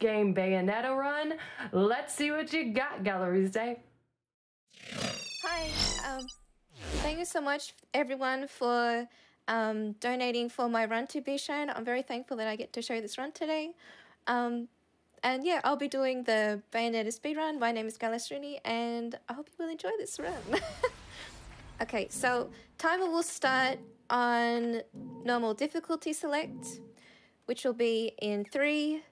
game Bayonetta run. Let's see what you got, Gallerizde. Hi, thank you so much everyone for donating for my run to be shown. I'm very thankful that I get to show this run today. And yeah, I'll be doing the Bayonetta speedrun. My name is Gallerizde, and I hope you will enjoy this run. Okay, so timer will start on normal difficulty select, which will be in 3,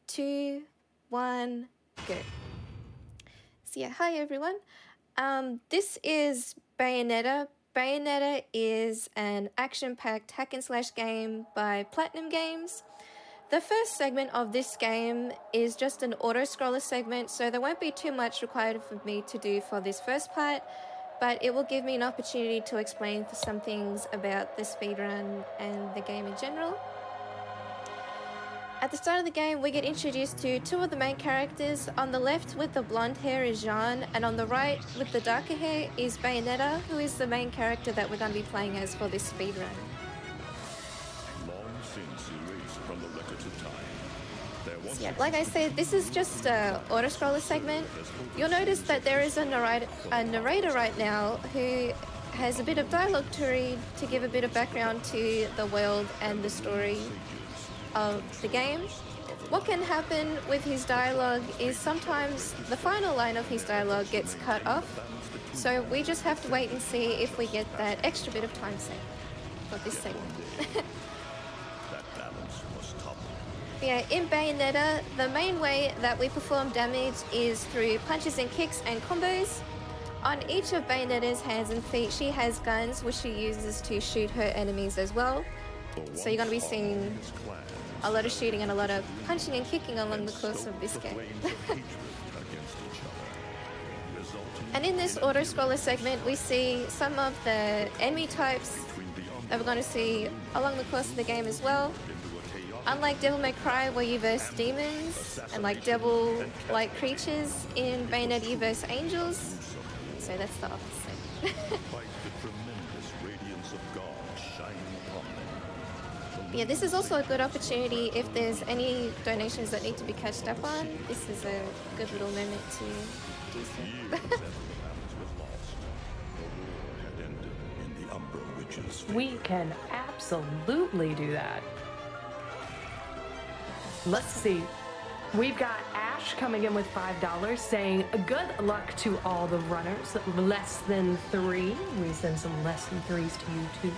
2, 1, go. So yeah, hi everyone. This is Bayonetta. Bayonetta is an action-packed hack-and-slash game by Platinum Games. The first segment of this game is just an auto-scroller segment, so there won't be too much required for me to do for this first part, but it will give me an opportunity to explain some things about the speedrun and the game in general. At the start of the game, we get introduced to two of the main characters. On the left with the blonde hair is Jeanne, and on the right with the darker hair is Bayonetta, who is the main character that we're going to be playing as for this speedrun. So yeah, like I said, this is just an auto-scroller segment. You'll notice that there is a narrator right now who has a bit of dialogue to read to give a bit of background to the world and the story of the game. What can happen with his dialogue is sometimes the final line of his dialogue gets cut off, so we just have to wait and see if we get that extra bit of time saved for this segment. Yeah, in Bayonetta, the main way that we perform damage is through punches and kicks and combos. On each of Bayonetta's hands and feet, she has guns which she uses to shoot her enemies as well. So you're going to be seeing a lot of shooting and a lot of punching and kicking along the course of this game. And in this auto-scroller segment, we see some of the enemy types that we're going to see along the course of the game as well. Unlike Devil May Cry, where you verse demons and like devil-like creatures, in Bayonetta you verse angels. So that's the opposite. Yeah, this is also a good opportunity if there's any donations that need to be catched up on. This is a good little moment to do so. We can absolutely do that. Let's see. We've got Ash coming in with $5 saying, good luck to all the runners. Less than 3. We send some less than 3s to you too.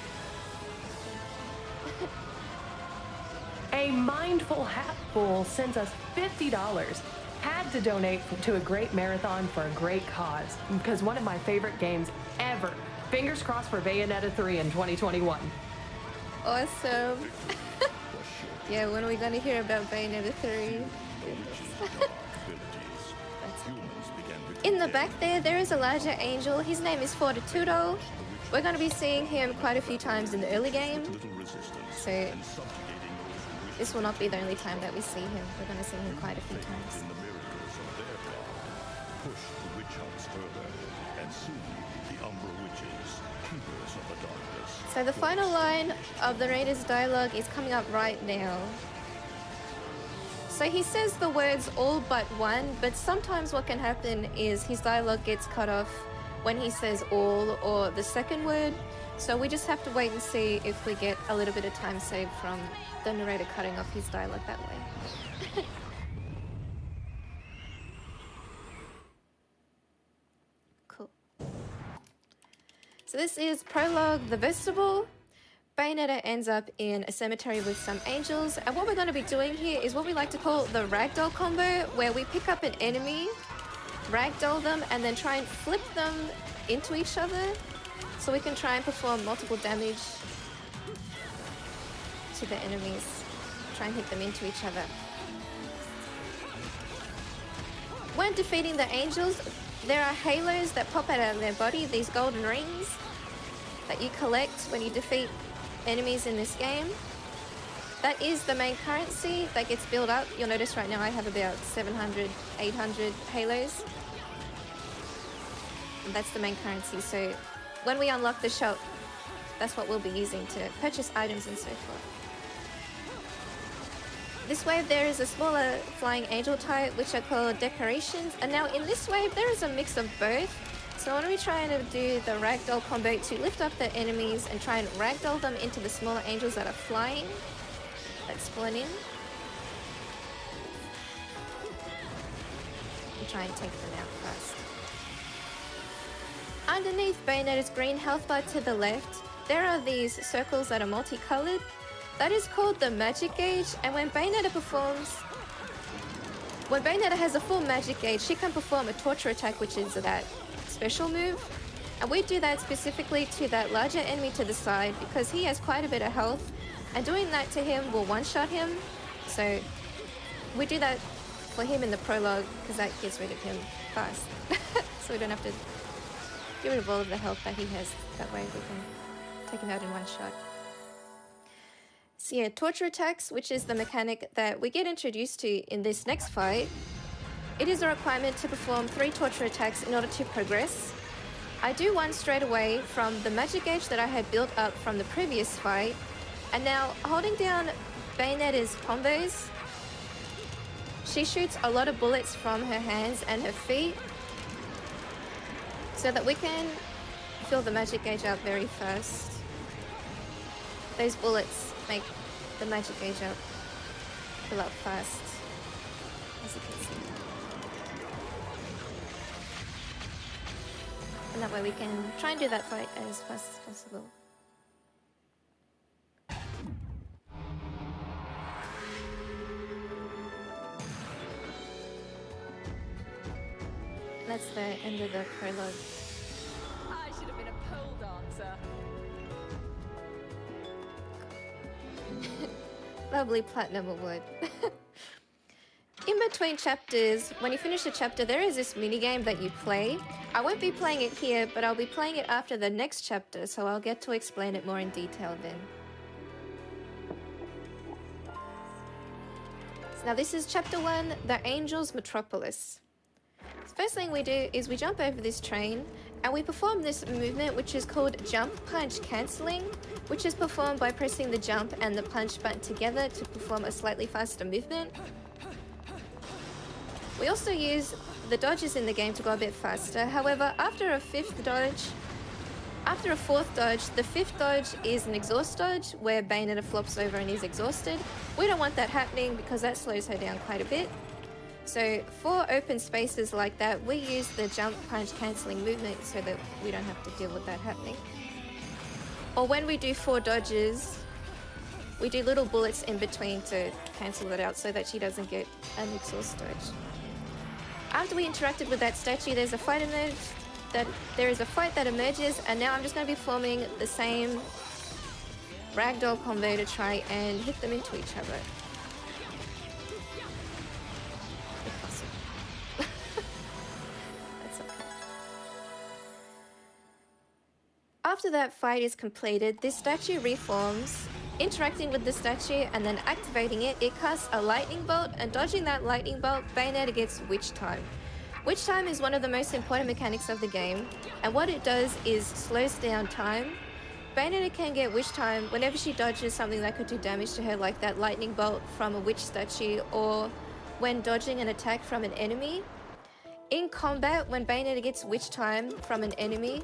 A Mindful Hatful sends us $50. Had to donate to a great marathon for a great cause, because one of my favorite games ever. Fingers crossed for Bayonetta 3 in 2021. Awesome. Yeah, when are we going to hear about Bayonetta 3? In the back there is a larger angel. His name is Fortitudo. We're going to be seeing him quite a few times in the early game. So this will not be the only time that we see him. We're going to see him quite a few times. So the final line of the narrator's dialogue is coming up right now. So he says the words all but one, but sometimes what can happen is his dialogue gets cut off when he says all or the second word. So we just have to wait and see if we get a little bit of time saved from the narrator cutting off his dialogue that way. Cool. So this is Prologue, the Vegetable. Bayonetta ends up in a cemetery with some angels, and what we're going to be doing here is what we like to call the ragdoll combo, where we pick up an enemy, ragdoll them, and then try and flip them into each other, so we can try and perform multiple damage to the enemies. Try and hit them into each other. When defeating the angels, there are halos that pop out of their body, these golden rings that you collect when you defeat enemies in this game. That is the main currency that gets built up. You'll notice right now I have about 700, 800 halos. And that's the main currency. So when we unlock the shop, that's what we'll be using to purchase items and so forth. this wave there is a smaller flying angel type, which are called decorations. And now in this wave, there is a mix of both. So I'm going to be trying to do the ragdoll combo to lift up the enemies and try and ragdoll them into the smaller angels that are flying. That spawn in. And try and take them out first. Underneath Bayonetta's green health bar to the left, there are these circles that are multicolored. That is called the magic gauge, and when Bayonetta has a full magic gauge, she can perform a torture attack, which is that special move. And we do that specifically to that larger enemy to the side because he has quite a bit of health, and doing that to him will one-shot him. So we do that for him in the prologue because that gets rid of him fast. So we don't have to get rid of all of the health that he has. That way we can take him out in one shot. So yeah, torture attacks, which is the mechanic that we get introduced to in this next fight. It is a requirement to perform 3 torture attacks in order to progress. I do one straight away from the magic gauge that I had built up from the previous fight. And now, holding down Bayonetta's combos, she shoots a lot of bullets from her hands and her feet so that we can fill the magic gauge up very fast. Those bullets make the magic gauge up fill up fast, as you can see. And that way we can try and do that fight as fast as possible. That's the end of the prologue. I should have been a pole dancer. Lovely platinum award. In between chapters, when you finish a chapter, there is this mini game that you play. I won't be playing it here, but I'll be playing it after the next chapter, so I'll get to explain it more in detail then. So now this is chapter 1, The Angels Metropolis. First thing we do is we jump over this train and we perform this movement which is called jump punch cancelling, which is performed by pressing the jump and the punch button together to perform a slightly faster movement. We also use the dodges in the game to go a bit faster. However, after a fourth dodge, the 5th dodge is an exhaust dodge where Bayonetta flops over and is exhausted. We don't want that happening because that slows her down quite a bit. So for open spaces like that, we use the jump punch cancelling movement so that we don't have to deal with that happening. Or when we do 4 dodges, we do little bullets in between to cancel it out so that she doesn't get an exhaust dodge. After we interacted with that statue, there is a fight that emerges, and now I'm just going to be forming the same ragdoll combo to try and hit them into each other. After that fight is completed, this statue reforms. Interacting with the statue and then activating it, it casts a lightning bolt, and dodging that lightning bolt, Bayonetta gets Witch Time. Witch Time is one of the most important mechanics of the game, and what it does is slows down time. Bayonetta can get Witch Time whenever she dodges something that could do damage to her, like that lightning bolt from a witch statue, or when dodging an attack from an enemy. In combat, when Bayonetta gets Witch Time from an enemy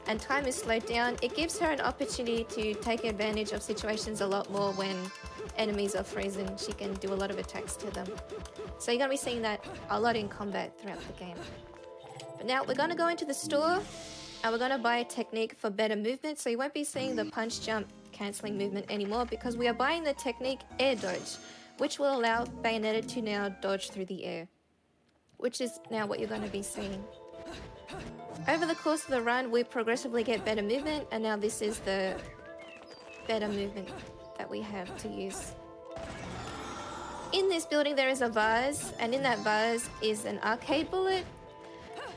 and time is slowed down, it gives her an opportunity to take advantage of situations a lot more when enemies are frozen. She can do a lot of attacks to them. So you're going to be seeing that a lot in combat throughout the game. But now we're going to go into the store and we're going to buy a technique for better movement. So you won't be seeing the punch jump cancelling movement anymore because we are buying the technique Air Dodge, which will allow Bayonetta to now dodge through the air, which is now what you're going to be seeing. Over the course of the run, we progressively get better movement, and now this is the better movement that we have to use. In this building there is a vase, and in that vase is an arcade bullet.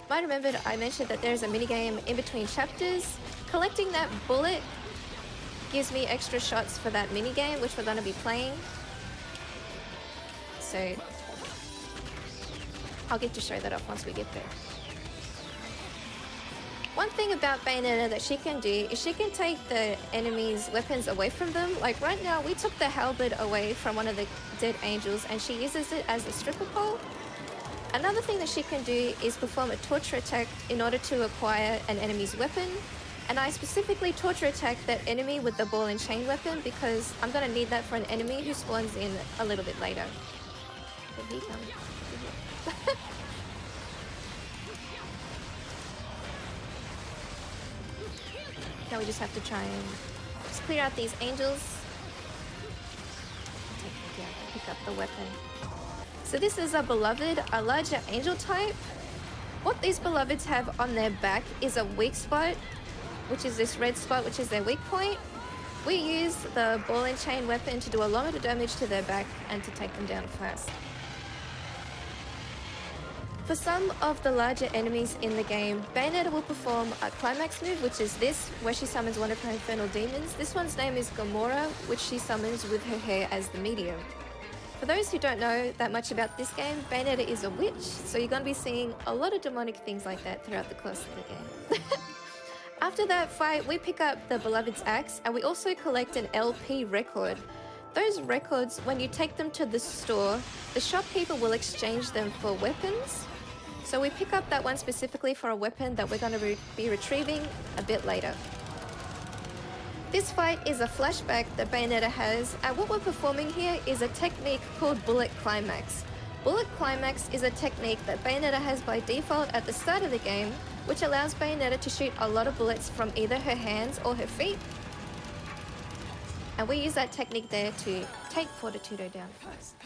Might remember I mentioned that there is a minigame in between chapters. Collecting that bullet gives me extra shots for that minigame, which we're going to be playing. So I'll get to show that off once we get there. One thing about Bayonetta that she can do is she can take the enemy's weapons away from them. Like right now, we took the halberd away from one of the dead angels and she uses it as a stripper pole. Another thing that she can do is perform a torture attack in order to acquire an enemy's weapon. And I specifically torture attack that enemy with the ball and chain weapon because I'm going to need that for an enemy who spawns in a little bit later. Here he comes. Now we just have to try and just clear out these angels. Pick up the weapon. So this is a beloved, a larger angel type. What these beloveds have on their back is a weak spot, which is this red spot, which is their weak point. We use the ball and chain weapon to do a lot of damage to their back and to take them down fast. For some of the larger enemies in the game, Bayonetta will perform a climax move, which is this, where she summons one of her infernal demons. This one's name is Gamora, which she summons with her hair as the medium. For those who don't know that much about this game, Bayonetta is a witch, so you're going to be seeing a lot of demonic things like that throughout the course of the game. After that fight, we pick up the Beloved's axe, and we also collect an LP record. Those records, when you take them to the store, the shopkeeper will exchange them for weapons. So we pick up that one specifically for a weapon that we're going to be retrieving a bit later. This fight is a flashback that Bayonetta has, and what we're performing here is a technique called Bullet Climax. Bullet Climax is a technique that Bayonetta has by default at the start of the game, which allows Bayonetta to shoot a lot of bullets from either her hands or her feet. And we use that technique there to take Fortitudo down first.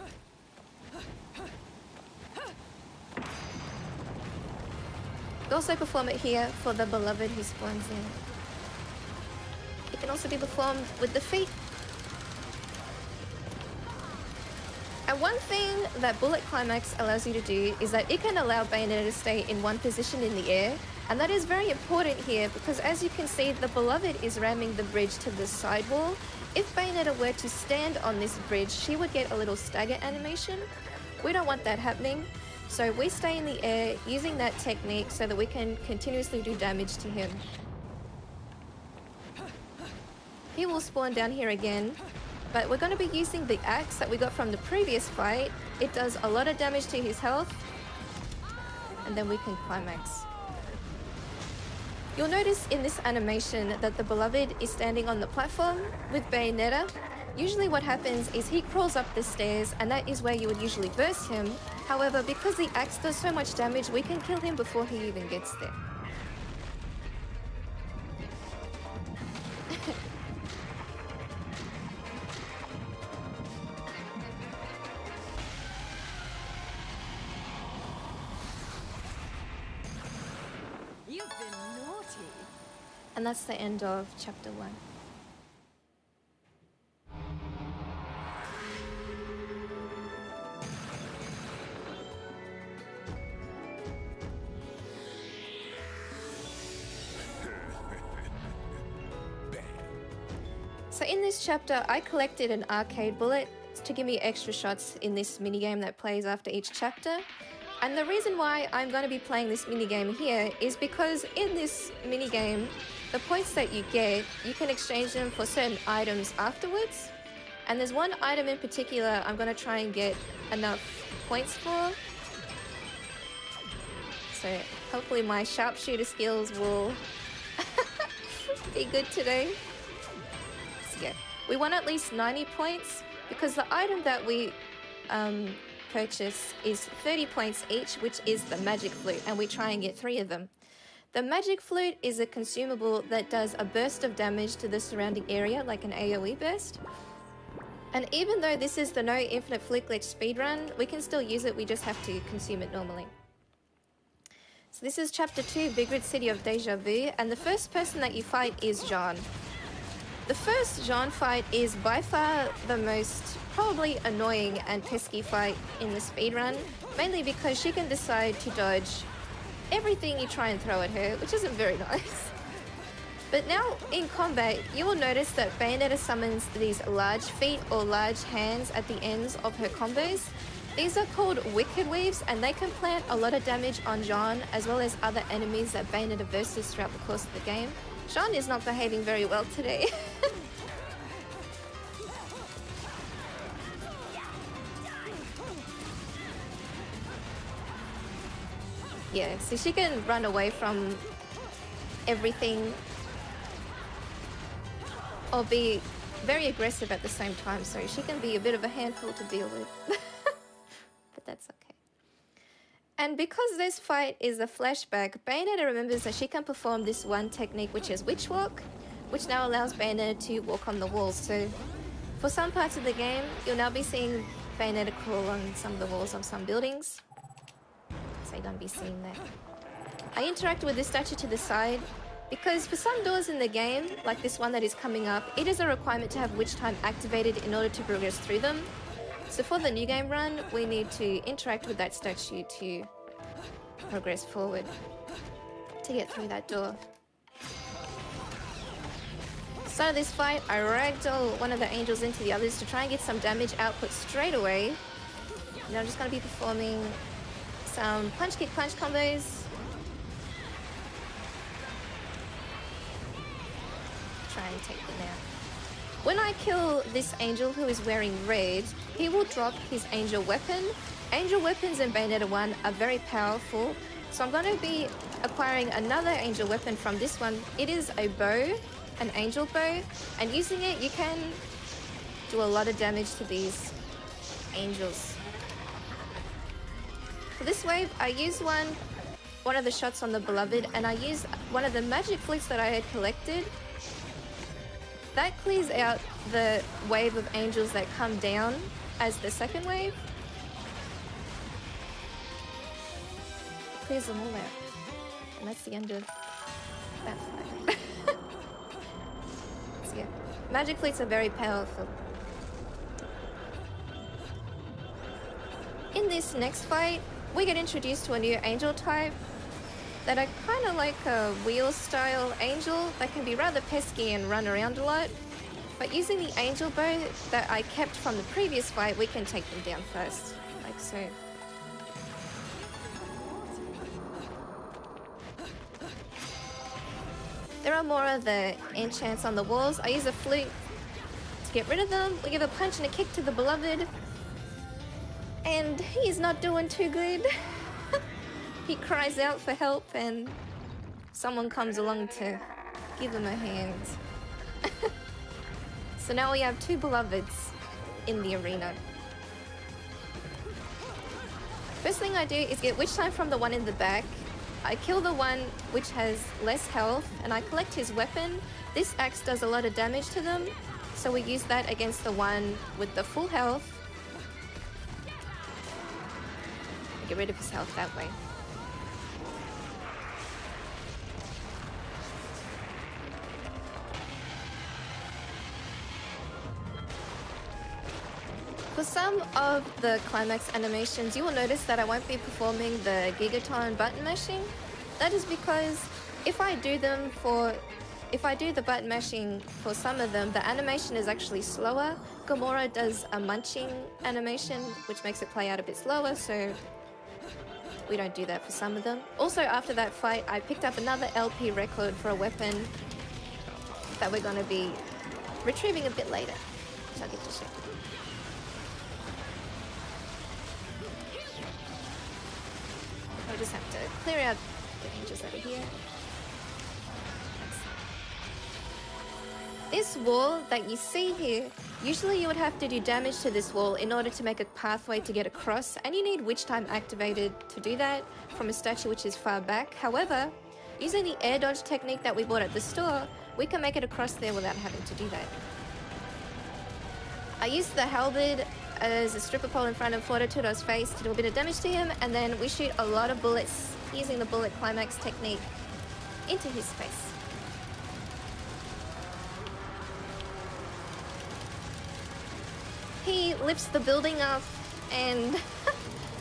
We also perform it here for the beloved who spawns in. It can also be performed with the feet. And one thing that Bullet Climax allows you to do is that it can allow Bayonetta to stay in one position in the air. And that is very important here because as you can see, the beloved is ramming the bridge to the side wall. If Bayonetta were to stand on this bridge, she would get a little stagger animation. We don't want that happening. So we stay in the air using that technique so that we can continuously do damage to him. He will spawn down here again, but we're going to be using the axe that we got from the previous fight. It does a lot of damage to his health, and then we can climax. You'll notice in this animation that the beloved is standing on the platform with Bayonetta. Usually what happens is he crawls up the stairs, and that is where you would usually burst him. However, because the axe does so much damage, we can kill him before he even gets there. You've been naughty. And that's the end of chapter 1. So in this chapter, I collected an arcade bullet to give me extra shots in this minigame that plays after each chapter. And the reason why I'm going to be playing this minigame here is because in this minigame, the points that you get, you can exchange them for certain items afterwards. And there's one item in particular I'm going to try and get enough points for. So hopefully my sharpshooter skills will be good today. So yeah, we want at least 90 points because the item that we purchase is 30 points each, which is the magic flute, and we try and get 3 of them. The magic flute is a consumable that does a burst of damage to the surrounding area, like an AoE burst. And even though this is the no infinite flute glitch speedrun, we can still use it, we just have to consume it normally. So this is chapter 2, Vigrid City of Deja Vu, and the first person that you fight is Jean. The first Jean fight is by far the most probably annoying and pesky fight in the speedrun, mainly because she can decide to dodge everything you try and throw at her, which isn't very nice. But now in combat, you will notice that Bayonetta summons these large feet or large hands at the ends of her combos. These are called Wicked Weaves, and they can plant a lot of damage on Jean, as well as other enemies that Bayonetta versus throughout the course of the game. Jean is not behaving very well today. Yeah, so she can run away from everything or be very aggressive at the same time, so she can be a bit of a handful to deal with. But that's okay. And because this fight is a flashback, Bayonetta remembers that she can perform this one technique, which is Witch Walk, which now allows Bayonetta to walk on the walls. So for some parts of the game, you'll now be seeing Bayonetta crawl on some of the walls of some buildings. So you don't be seeing that. I interact with this statue to the side because for some doors in the game, like this one that is coming up, it is a requirement to have Witch Time activated in order to progress through them. So for the new game run, we need to interact with that statue to progress forward to get through that door. So this fight, I ragdoll one of the angels into the others to try and get some damage output straight away. And I'm just going to be performing some punch kick punch combos. Try and take them out. When I kill this angel who is wearing red, he will drop his angel weapon. Angel weapons in Bayonetta 1 are very powerful, so I'm going to be acquiring another angel weapon from this one. It is a bow, an angel bow, and using it you can do a lot of damage to these angels. For this wave, I use one of the shots on the Beloved, and I use one of the magic flicks that I had collected. That clears out the wave of angels that come down as the second wave. It clears them all out. And that's the end of that fight. So yeah, magic flicks are very powerful. In this next fight, we get introduced to a new angel type that are kind of like a wheel-style angel that can be rather pesky and run around a lot. But using the angel bow that I kept from the previous fight, we can take them down first, like so. There are more of the enchants on the walls. I use a flute to get rid of them. We give a punch and a kick to the Beloved. And he's not doing too good. He cries out for help and someone comes along to give him a hand. So now we have two Beloveds in the arena. First thing I do is get Witch Time from the one in the back. I kill the one which has less health and I collect his weapon. This axe does a lot of damage to them, so we use that against the one with the full health. Get rid of his health that way. For some of the climax animations, you will notice that I won't be performing the Gigaton button mashing. That is because if I do the button mashing for some of them, the animation is actually slower. Gamora does a munching animation, which makes it play out a bit slower, so we don't do that for some of them. Also, after that fight, I picked up another LP record for a weapon that we're going to be retrieving a bit later, which I'll get to show. I just have to clear out the angels over here. This wall that you see here, usually you would have to do damage to this wall in order to make a pathway to get across, and you need Witch Time activated to do that from a statue which is far back. However, using the air dodge technique that we bought at the store, we can make it across there without having to do that. I used the halberd as a stripper pole in front of Fortitudo's face to do a bit of damage to him, and then we shoot a lot of bullets using the bullet climax technique into his face. He lifts the building up and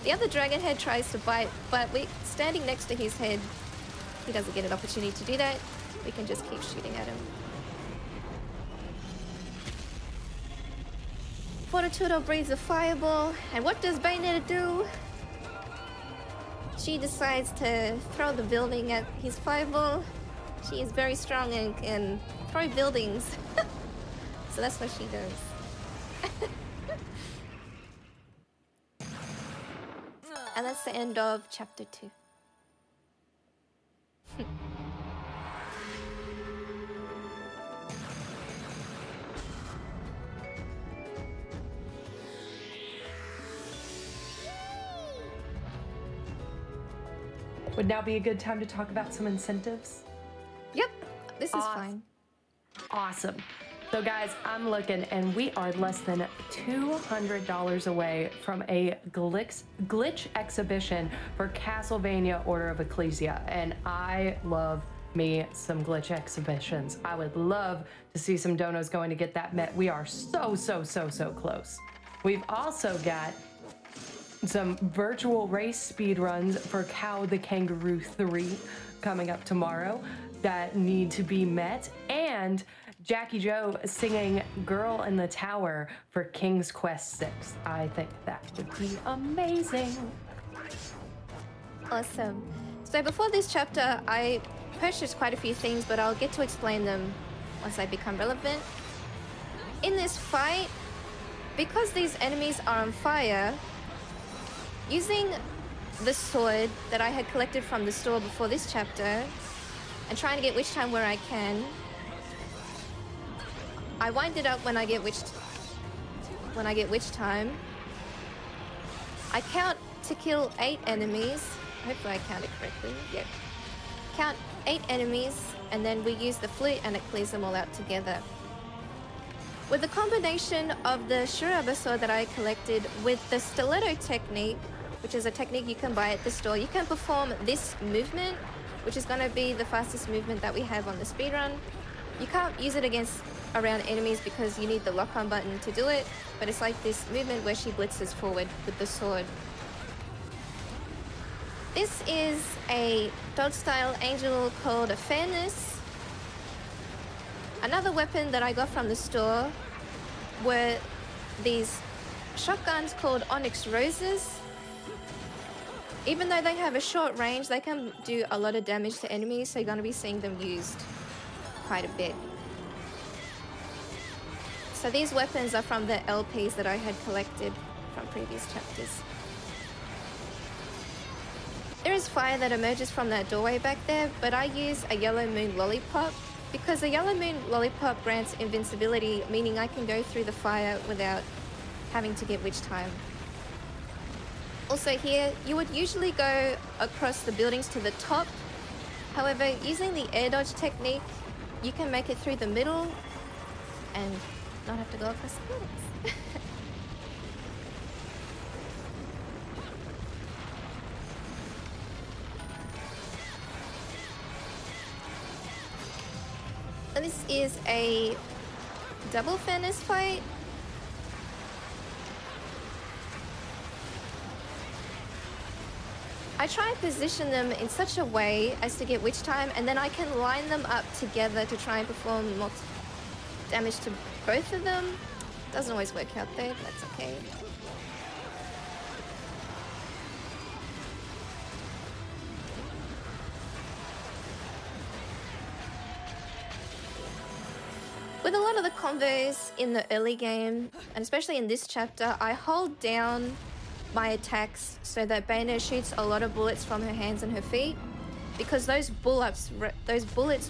the other dragon head tries to bite, but standing next to his head, he doesn't get an opportunity to do that. We can just keep shooting at him. Fortitudo breathes a fireball, and what does Bayonetta do? She decides to throw the building at his fireball. She is very strong and can throw buildings. So that's what she does. And that's the end of chapter 2. Would now be a good time to talk about some incentives? Yep, this is fine. Awesome. So guys, I'm looking and we are less than $200 away from a glitch exhibition for Castlevania Order of Ecclesia. And I love me some glitch exhibitions. I would love to see some donos going to get that met. We are so close. We've also got some virtual race speed runs for Cow the Kangaroo 3 coming up tomorrow that need to be met, and Jackie Joe singing Girl in the Tower for King's Quest 6. I think that would be amazing. Awesome. So before this chapter, I purchased quite a few things, but I'll get to explain them once I become relevant. In this fight, because these enemies are on fire, using the sword that I had collected from the store before this chapter and trying to get witch time where I can, I wind it up when I get witch time. I count to kill 8 enemies. Hopefully I counted correctly. Yep. Count 8 enemies, and then we use the flute and it clears them all out together. With the combination of the Shuraba sword that I collected with the stiletto technique, which is a technique you can buy at the store, you can perform this movement, which is going to be the fastest movement that we have on the speedrun. You can't use it around enemies because you need the lock-on button to do it, but it's like this movement where she blitzes forward with the sword. This is a dog-style angel called a Fairness. Another weapon that I got from the store were these shotguns called Onyx Roses. Even though they have a short range, they can do a lot of damage to enemies, so you're going to be seeing them used quite a bit. So these weapons are from the LPs that I had collected from previous chapters. There is fire that emerges from that doorway back there, but I use a Yellow Moon Lollipop because a Yellow Moon Lollipop grants invincibility, meaning I can go through the fire without having to get witch time. Also here, you would usually go across the buildings to the top. However, using the air dodge technique, you can make it through the middle and not have to go across the buildings. And this is a double Fairness fight. I try and position them in such a way as to get witch time, and then I can line them up together to try and perform more damage to both of them. Doesn't always work out there, but that's okay. With a lot of the combos in the early game, and especially in this chapter, I hold down my attacks so that Bayonetta shoots a lot of bullets from her hands and her feet, because those bullets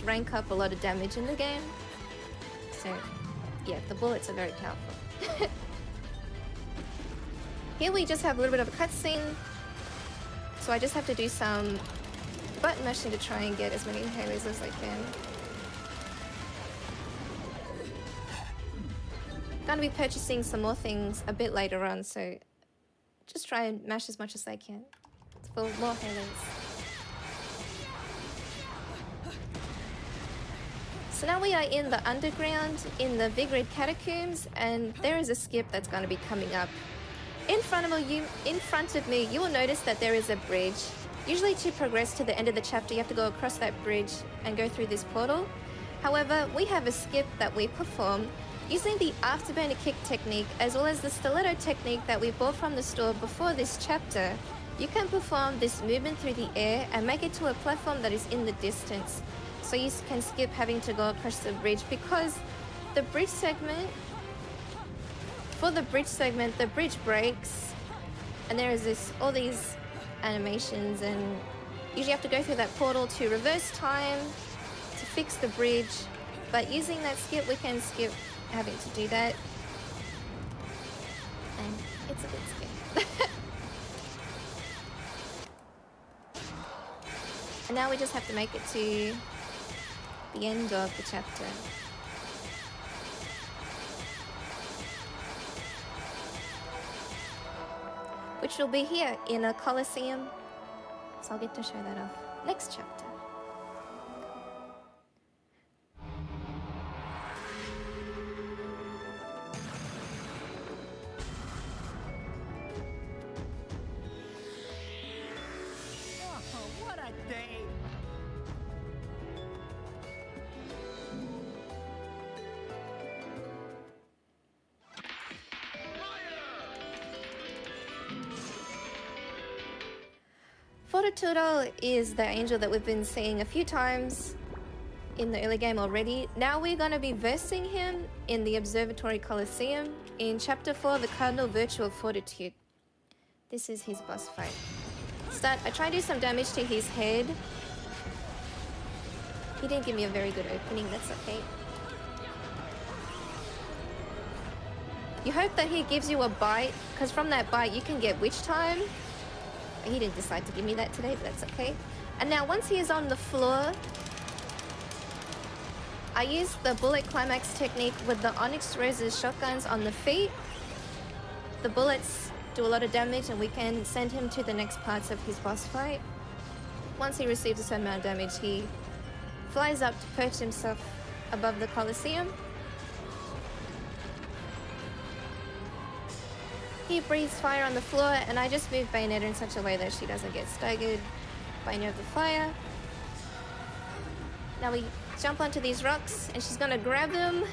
rank up a lot of damage in the game. So yeah, the bullets are very powerful. Here we just have a little bit of a cutscene, so I just have to do some button mashing to try and get as many halos as I can. Gonna be purchasing some more things a bit later on, so just try and mash as much as I can for more halos. So now we are in the underground, in the Vigrid Catacombs, and there is a skip that's going to be coming up. In front of me, you will notice that there is a bridge. Usually to progress to the end of the chapter, you have to go across that bridge and go through this portal. However, we have a skip that we perform Using the afterburner kick technique as well as the stiletto technique that we bought from the store before this chapter, you can perform this movement through the air and make it to a platform that is in the distance. So you can skip having to go across the bridge, because the bridge segment, the bridge breaks and there is all these animations, and usually you have to go through that portal to reverse time to fix the bridge. But using that skip, we can skip having to do that, and it's a good skip. And now we just have to make it to the end of the chapter. Which will be here in a Colosseum. So I'll get to show that off next chapter. What a day! Fortitudo is the angel that we've been seeing a few times in the early game already. Now we're going to be versing him in the Observatory Colosseum in Chapter 4, the Cardinal Virtue of Fortitude. This is his boss fight. I try to do some damage to his head. He didn't give me a very good opening, that's okay. You hope that he gives you a bite, because from that bite you can get Witch Time. He didn't decide to give me that today, but that's okay. And now once he is on the floor, I use the bullet climax technique with the Onyx Rose's shotguns on the feet. The bullets do a lot of damage and we can send him to the next parts of his boss fight. Once he receives a certain amount of damage, he flies up to perch himself above the Colosseum. He breathes fire on the floor, and I just move Bayonetta in such a way that she doesn't get staggered by any of the fire. Now we jump onto these rocks, and she's gonna grab him,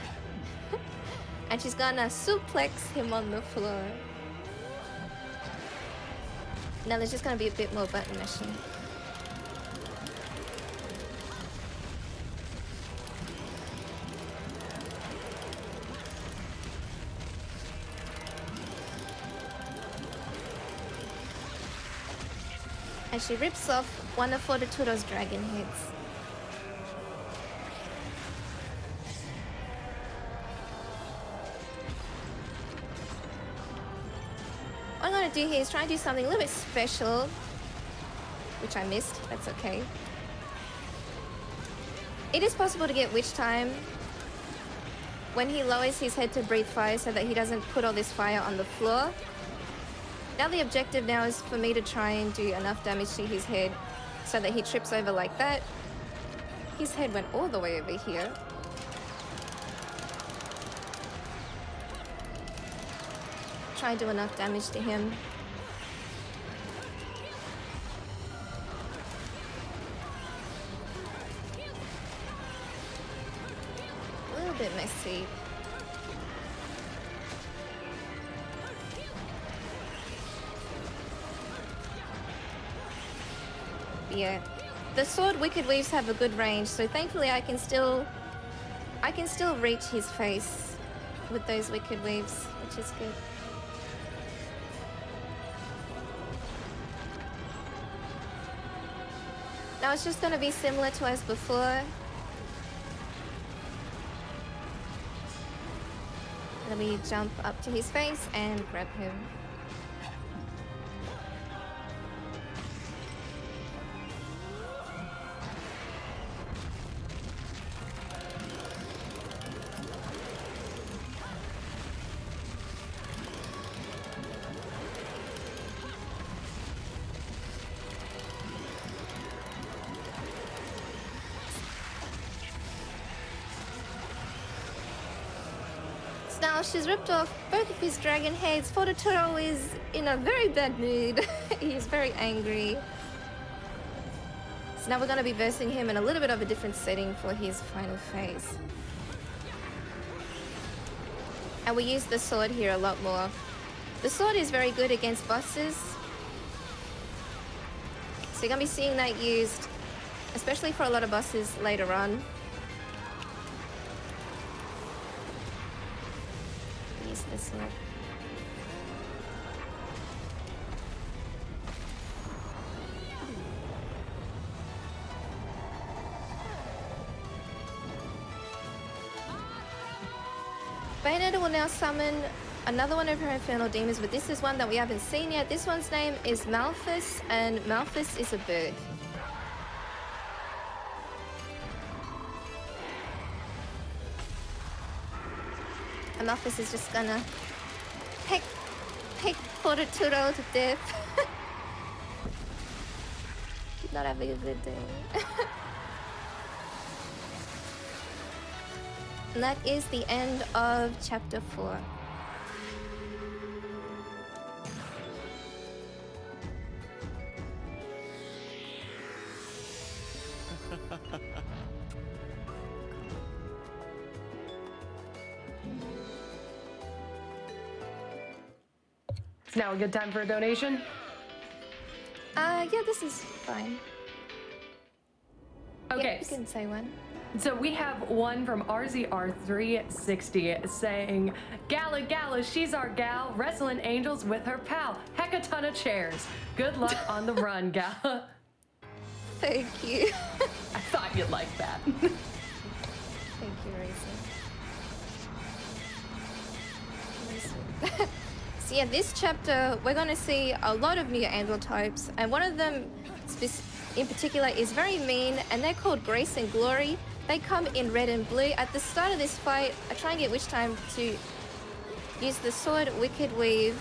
and she's gonna suplex him on the floor. Now there's just gonna be a bit more button mashing. And she rips off one of Fortitudo's dragon heads. What I'm gonna do here is try and do something a little bit special, which I missed, that's okay. It is possible to get Witch Time when he lowers his head to breathe fire so that he doesn't put all this fire on the floor. Now the objective now is for me to try and do enough damage to his head so that he trips over like that. His head went all the way over here. Try and do enough damage to him. A little bit messy. Yeah, the sword Wicked Weaves have a good range, so thankfully I can still reach his face with those Wicked Weaves, which is good. Now it's just going to be similar to as before. And then we jump up to his face and grab him. Now she's ripped off both of his dragon heads. Fortitudo is in a very bad mood. He's very angry. So now we're going to be versing him in a little bit of a different setting for his final phase. And we use the sword here a lot more. The sword is very good against bosses. So you're going to be seeing that used, especially for a lot of bosses later on. Use the sword. Bayonetta will now summon another one of her Infernal Demons, but this is one that we haven't seen yet. This one's name is Malphus, and Malphus is a bird. And Malphus is just gonna peck Fortitudo to death. Did not have a good day. And that is the end of chapter 4. It's now a good time for a donation. Yeah, this is fine. Okay. Yeah, you can say one. So we have one from RZR360 saying, Gala Gala, she's our gal, wrestling angels with her pal. Heck a ton of chairs. Good luck on the run, Gala. Thank you. I thought you'd like that. Thank you, Raisin. So yeah, this chapter, we're going to see a lot of new angel types, and one of them in particular is very mean, and they're called Grace and Glory. They come in red and blue. At the start of this fight, I try and get Witch Time to use the sword Wicked Weave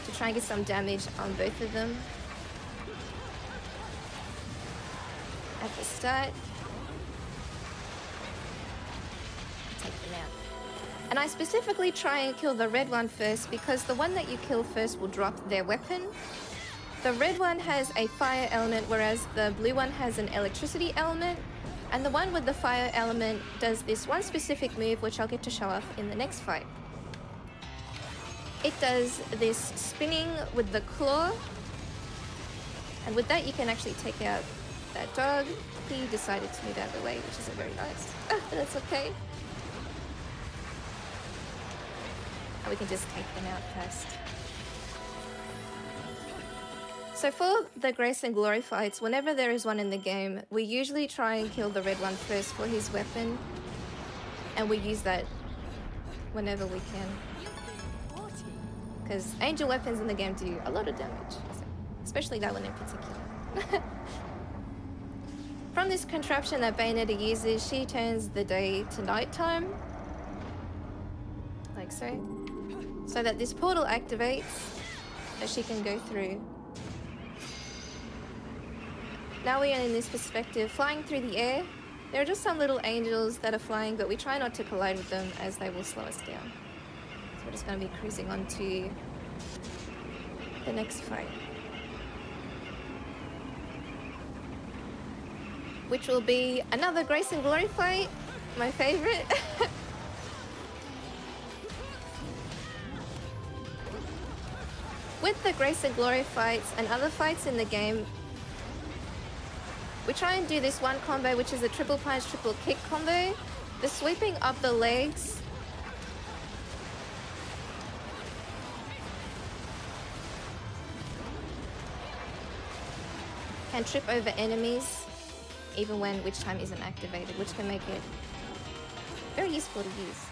to try and get some damage on both of them. At the start. Take them out. And I specifically try and kill the red one first because the one that you kill first will drop their weapon. The red one has a fire element, whereas the blue one has an electricity element. And the one with the fire element does this one specific move, which I'll get to show off in the next fight. It does this spinning with the claw. And with that, you can actually take out that dog. He decided to move out of the way, which isn't very nice. But that's okay. And we can just take them out first. So for the Grace and Glory fights, whenever there is one in the game, we usually try and kill the red one first for his weapon. And we use that whenever we can. Because angel weapons in the game do a lot of damage. So, especially that one in particular. From this contraption that Bayonetta uses, she turns the day to nighttime. Like so. So that this portal activates that she can go through. Now we are in this perspective, flying through the air. There are just some little angels that are flying, but we try not to collide with them as they will slow us down. So we're just going to be cruising on to the next fight. Which will be another Grace and Glory fight, my favorite. With the Grace and Glory fights and other fights in the game, we try and do this one combo, which is a triple punch, triple kick combo. The sweeping up the legs. Can trip over enemies, even when Witch Time isn't activated, which can make it very useful to use.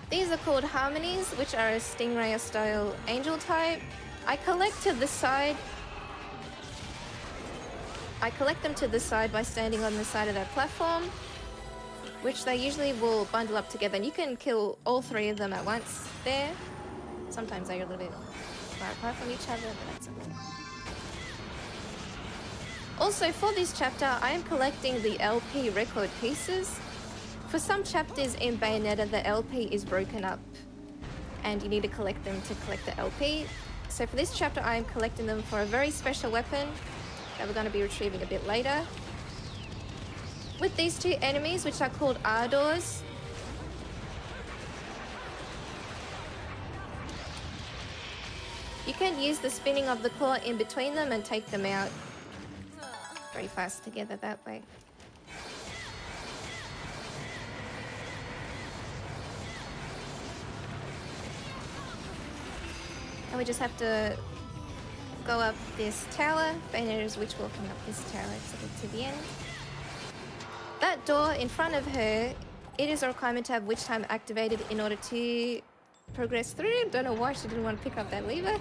These are called Harmonies, which are a Stingray style angel type. I collect to the side. I collect them to the side by standing on the side of that platform, which they usually will bundle up together. And you can kill all three of them at once there. Sometimes they're a little bit far apart from each other, but that's okay. Also, for this chapter, I am collecting the LP record pieces. For some chapters in Bayonetta, the LP is broken up, and you need to collect them to collect the LP. So for this chapter, I am collecting them for a very special weapon that we're going to be retrieving a bit later. With these two enemies, which are called Ardors, You can use the spinning of the claw in between them and take them out very fast together that way. And we just have to go up this tower. Bayonetta is witch walking up this tower to get to the end. That door in front of her, it is a requirement to have witch time activated in order to progress through. Don't know why she didn't want to pick up that lever.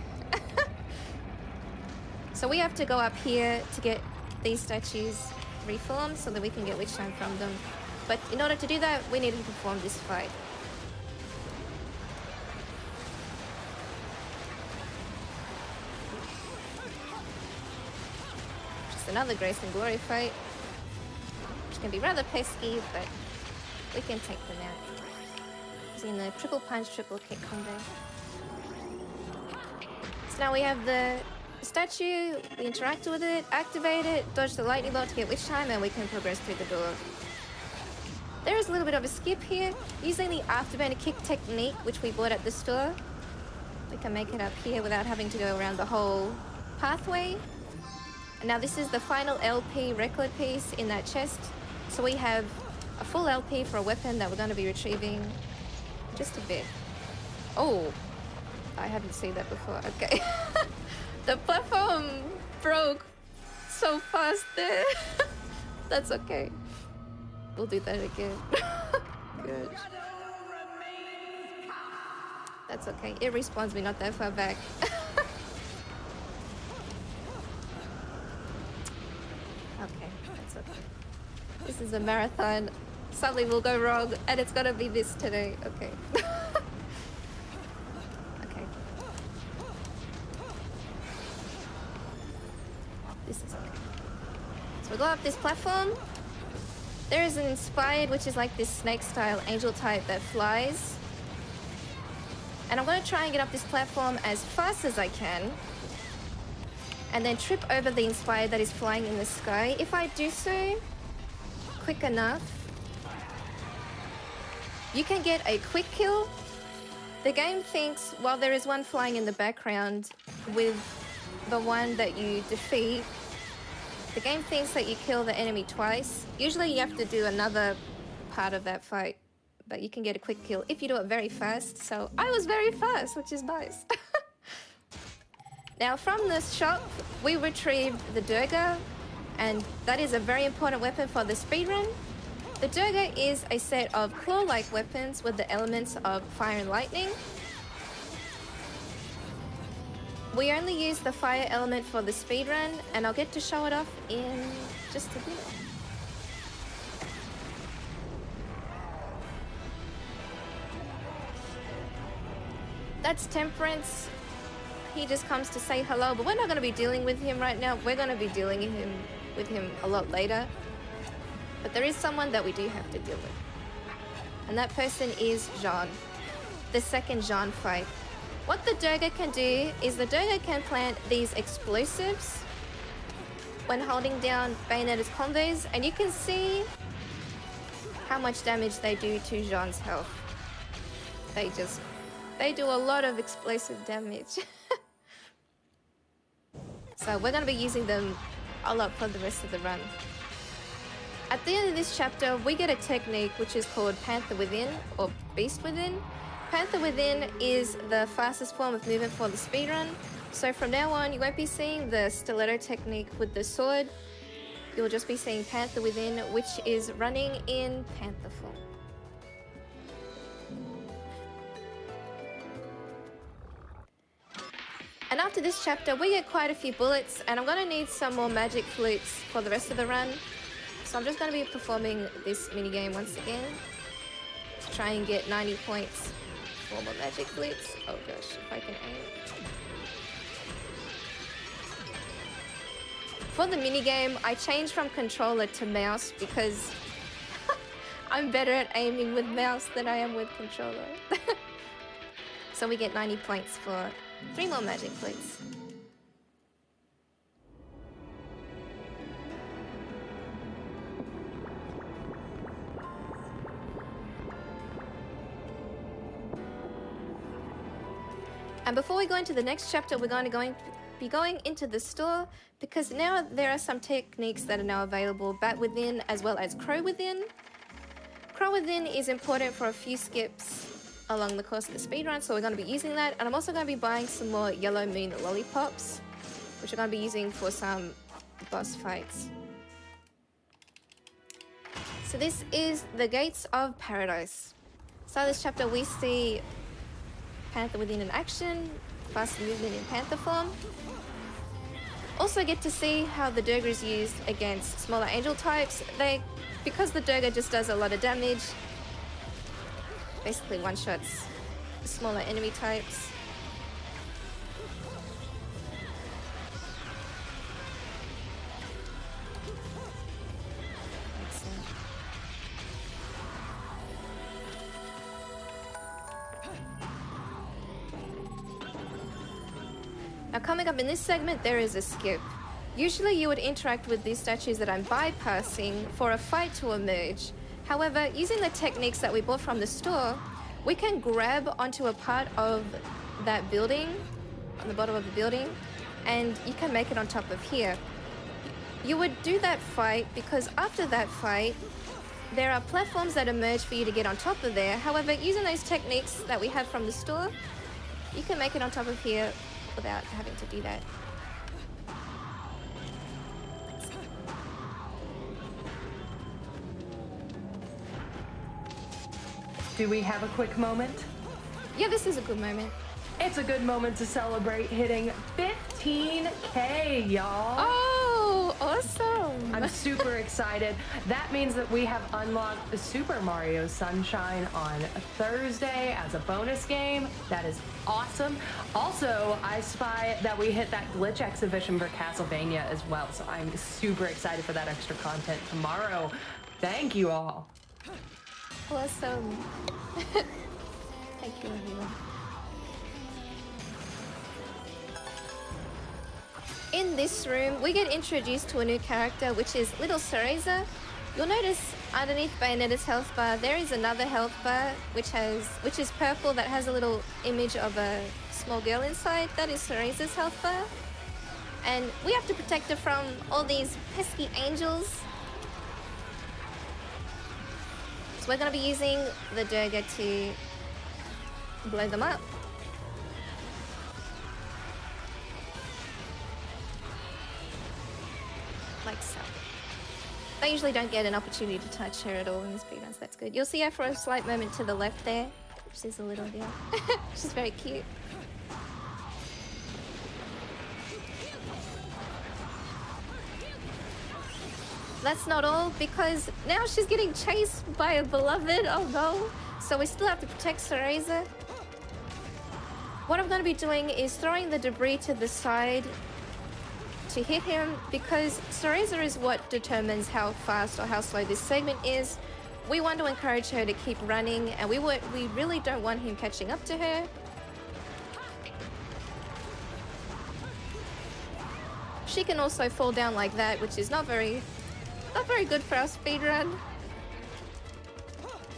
So we have to go up here to get these statues reformed so that we can get witch time from them. But in order to do that, we need to perform this fight. Just another Grace and Glory fight. Which can be rather pesky, but we can take them out. Using the triple punch, triple kick combo. So now we have the statue, we interact with it, activate it, dodge the lightning bolt to get witch time, and we can progress through the door. There is a little bit of a skip here. Using the afterburner kick technique, which we bought at the store, we can make it up here without having to go around the whole pathway. And now this is the final LP record piece in that chest. So we have a full LP for a weapon that we're going to be retrieving just a bit. Oh, I haven't seen that before. Okay. The platform broke so fast there. That's okay. We'll do that again. Good. That's okay. It respawns me not that far back. Okay, that's okay. This is a marathon. Something will go wrong, and it's gonna be this today. Okay. Okay. This is okay. So we go up this platform. There is an inspired, which is like this snake-style angel type that flies. And I'm gonna try and get up this platform as fast as I can. And then trip over the inspired that is flying in the sky. If I do so quick enough, you can get a quick kill. The game thinks while there is one flying in the background with the one that you defeat, the game thinks that you kill the enemy twice. Usually you have to do another part of that fight, but you can get a quick kill if you do it very fast. So I was very fast, which is nice. Now from this shop, we retrieved the Durga, and that is a very important weapon for the speedrun. The Durga is a set of claw-like weapons with the elements of fire and lightning. We only use the fire element for the speedrun, and I'll get to show it off in just a bit. That's Temperance. He just comes to say hello, but we're not going to be dealing with him right now. We're going to be dealing with him a lot later. But there is someone that we do have to deal with. And that person is Jean. The second Jean fight. What the Durga can do is the Durga can plant these explosives when holding down Bayonetta's combos, and you can see how much damage they do to Jean's health. They do a lot of explosive damage. So we're going to be using them a lot for the rest of the run. At the end of this chapter, we get a technique which is called Panther Within or Beast Within. Panther Within is the fastest form of movement for the speedrun. So from now on, you won't be seeing the stiletto technique with the sword. You'll just be seeing Panther Within, which is running in Panther form. And after this chapter, we get quite a few bullets, and I'm going to need some more magic flutes for the rest of the run. So I'm just going to be performing this minigame once again to try and get 90 points for more magic flutes. Oh gosh, if I can aim. For the minigame, I changed from controller to mouse because I'm better at aiming with mouse than I am with controller. So we get 90 points for 3 more magic flutes. And before we go into the next chapter, we're going to be going into the store because now there are some techniques that are now available, Bat Within as well as Crow Within. Crow Within is important for a few skips along the course of the speedrun, so we're going to be using that. And I'm also going to be buying some more Yellow Moon Lollipops, which we're going to be using for some boss fights. So this is the Gates of Paradise. Start this chapter, we see Panther Within in action, fast movement in Panther form. Also get to see how the Durga is used against smaller angel types. Because the Durga just does a lot of damage, basically one-shots smaller enemy types. Now coming up in this segment, there is a skip. Usually you would interact with these statues that I'm bypassing for a fight to emerge. However, using the techniques that we bought from the store, we can grab onto a part of that building, on the bottom of the building, and you can make it on top of here. You would do that fight because after that fight, there are platforms that emerge for you to get on top of there. However, using those techniques that we have from the store, you can make it on top of here without having to do that. Do we have a quick moment? Yeah, this is a good moment. It's a good moment to celebrate hitting 15K, y'all. Oh, awesome. I'm super excited. That means that we have unlocked the Super Mario Sunshine on Thursday as a bonus game. That is awesome. Also, I spy that we hit that glitch exhibition for Castlevania as well. So I'm super excited for that extra content tomorrow. Thank you all. Awesome. Thank you, everyone. In this room, we get introduced to a new character, which is Little Cereza. You'll notice underneath Bayonetta's health bar, there is another health bar, which is purple, that has a little image of a small girl inside. That is Cereza's health bar. And we have to protect her from all these pesky angels. So we're going to be using the Durga to blow them up. Like so. They usually don't get an opportunity to touch her at all in the speedruns, so that's good. You'll see her for a slight moment to the left there, which is a little girl. She's very cute. That's not all, because now she's getting chased by a beloved. Oh no. So we still have to protect Cereza. What I'm going to be doing is throwing the debris to the side to hit him, because Cereza is what determines how fast or how slow this segment is. We want to encourage her to keep running, and we really don't want him catching up to her. She can also fall down like that, which is not very good for our speedrun.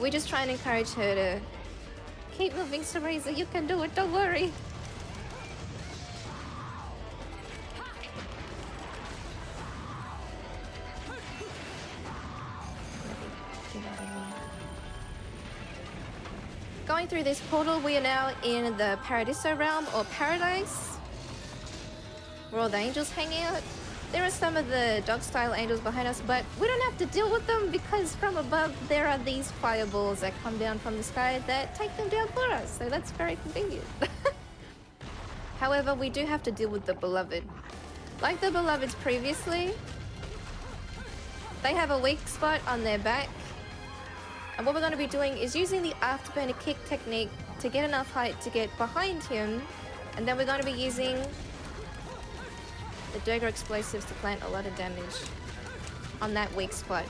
We just try and encourage her to keep moving, Cereza. You can do it, don't worry. Going through this portal, we are now in the Paradiso realm, or paradise, where all the angels hang out. There are some of the dog-style angels behind us, but we don't have to deal with them because from above there are these fireballs that come down from the sky that take them down for us, so that's very convenient. However, we do have to deal with the Beloved. Like the Beloveds previously, they have a weak spot on their back, and what we're going to be doing is using the Afterburner kick technique to get enough height to get behind him, and then we're going to be using the Durga explosives to plant a lot of damage on that weak spot.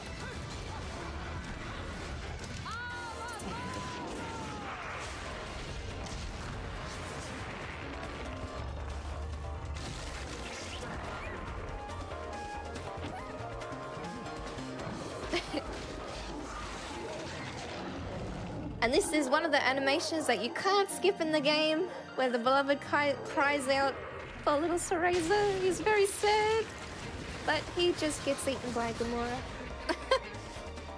And this is one of the animations that you can't skip in the game. where the beloved cries out for little Cereza. He's very sad, but he just gets eaten by Gamora.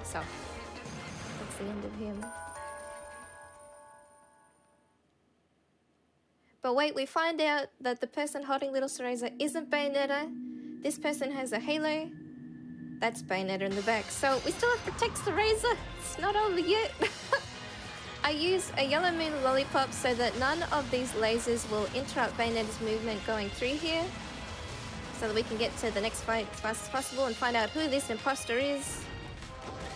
So, that's the end of him. But wait, we find out that the person holding little Cereza isn't Bayonetta. This person has a halo. That's Bayonetta in the back. So we still have to take Cereza. It's not over yet. I use a Yellow Moon Lollipop so that none of these lasers will interrupt Bayonetta's movement going through here. So that we can get to the next fight as fast as possible and find out who this imposter is.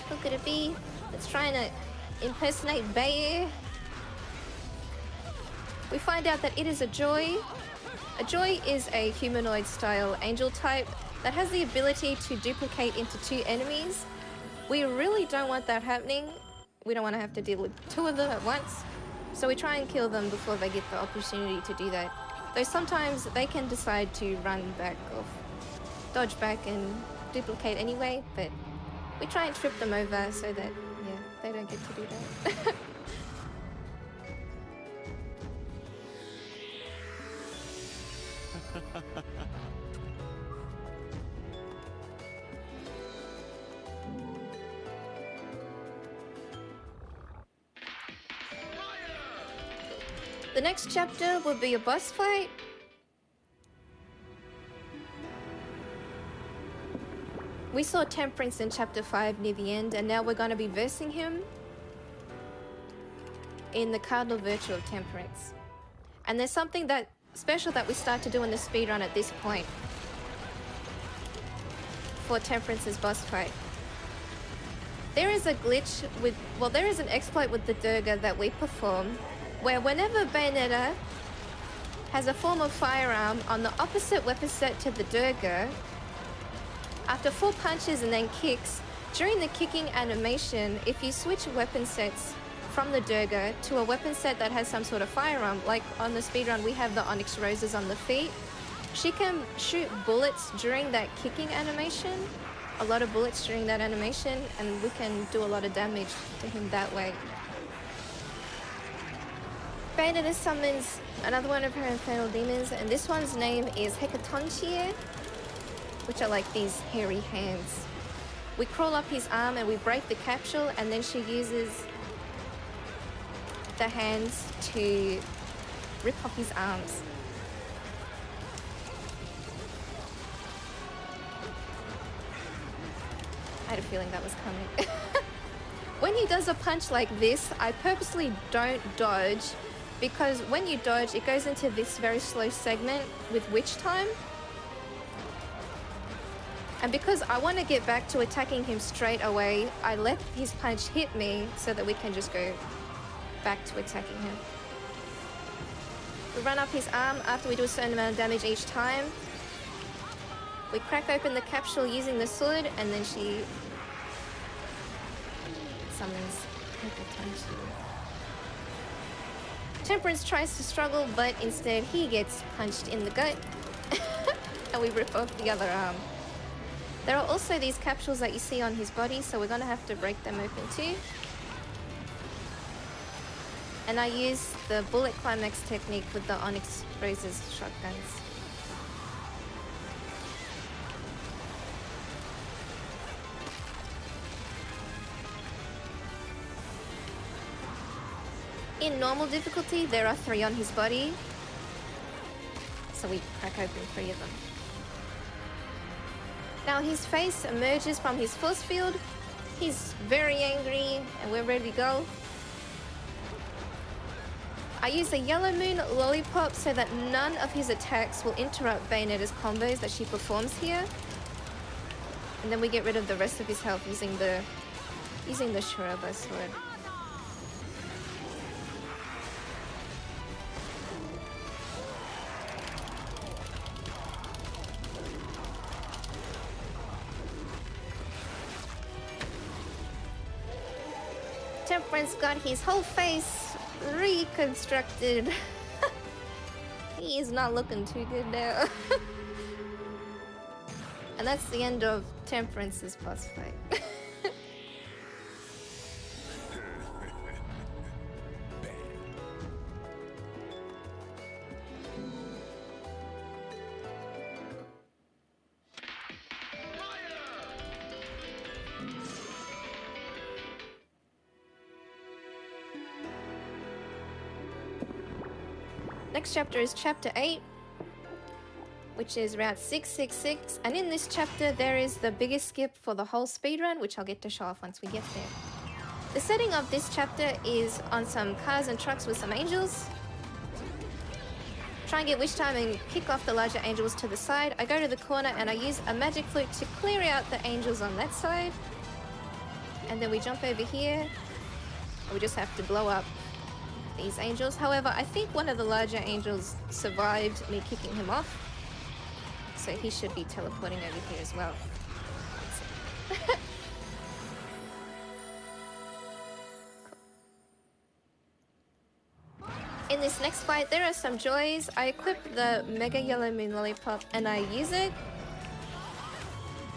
Who could it be? That's trying to impersonate Bayer. We find out that it is a Joy. A Joy is a humanoid style angel type that has the ability to duplicate into two enemies. We really don't want that happening. We don't want to have to deal with two of them at once. So we try and kill them before they get the opportunity to do that. Though sometimes they can decide to run back or dodge back and duplicate anyway, but we try and trip them over so that, yeah, they don't get to do that. The next chapter will be a boss fight. We saw Temperance in chapter 5 near the end, and now we're going to be versing him in the Cardinal Virtue of Temperance. And there's something that special that we start to do in the speedrun at this point for Temperance's boss fight. There is a glitch with, well, there is an exploit with the Durga that we perform where whenever Bayonetta has a form of firearm on the opposite weapon set to the Durga, after 4 punches and then kicks, during the kicking animation, if you switch weapon sets from the Durga to a weapon set that has some sort of firearm, like on the speedrun we have the Onyx Roses on the feet, she can shoot bullets during that kicking animation, a lot of bullets during that animation, and we can do a lot of damage to him that way. Bayonetta summons another one of her infernal demons, and this one's name is Hecatoncheir, which are like these hairy hands. We crawl up his arm and we break the capsule, and then she uses the hands to rip off his arms. I had a feeling that was coming. When he does a punch like this, I purposely don't dodge, because when you dodge, it goes into this very slow segment with witch time. And because I want to get back to attacking him straight away, I let his punch hit me so that we can just go back to attacking him. We run up his arm after we do a certain amount of damage each time. We crack open the capsule using the sword, and then she summons Hecatoncheir. Temperance tries to struggle, but instead he gets punched in the gut and we rip off the other arm. There are also these capsules that you see on his body, so we're going to have to break them open too. And I use the bullet climax technique with the Onyx Roses shotguns. In normal difficulty, there are 3 on his body, so we crack open 3 of them. Now his face emerges from his force field. He's very angry, and we're ready to go. I use a Yellow Moon Lollipop so that none of his attacks will interrupt Bayonetta's combos that she performs here. And then we get rid of the rest of his health using the Shuraba sword. Temperance got his whole face reconstructed. He is not looking too good now. And that's the end of Temperance's boss fight. Next chapter is chapter 8, which is Route 666. And in this chapter, there is the biggest skip for the whole speedrun, which I'll get to show off once we get there. The setting of this chapter is on some cars and trucks with some angels. Try and get Wish Time and kick off the larger angels to the side. I go to the corner and I use a magic flute to clear out the angels on that side. And then we jump over here. We just have to blow up these angels. However, I think one of the larger angels survived me kicking him off. So he should be teleporting over here as well. In this next fight, there are some joys. I equip the Mega Yellow Moon Lollipop and I use it.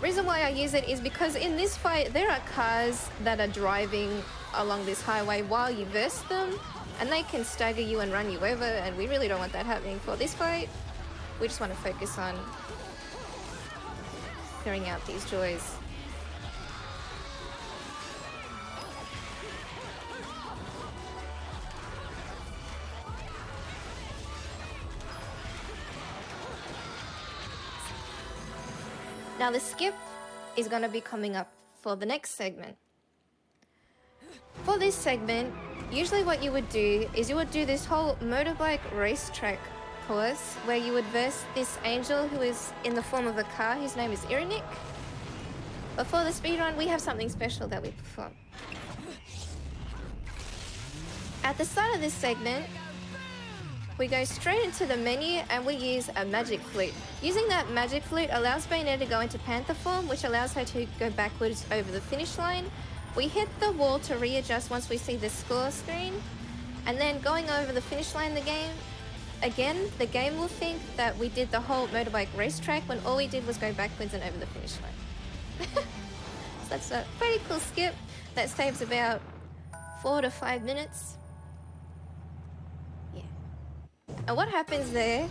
Reason why I use it is because in this fight, there are cars that are driving along this highway while you verse them, and they can stagger you and run you over, and we really don't want that happening for this fight. We just want to focus on clearing out these joys. Now the skip is going to be coming up for the next segment. For this segment, usually what you would do is you would do this whole motorbike racetrack course where you would verse this angel who is in the form of a car. His name is Ironic. But for the speedrun, we have something special that we perform. At the start of this segment, we go straight into the menu and we use a magic flute. Using that magic flute allows Bayonetta to go into Panther form, which allows her to go backwards over the finish line. We hit the wall to readjust once we see the score screen, and then going over the finish line the game will think that we did the whole motorbike racetrack when all we did was go backwards and over the finish line. So that's a pretty cool skip that saves about 4 to 5 minutes. And what happens there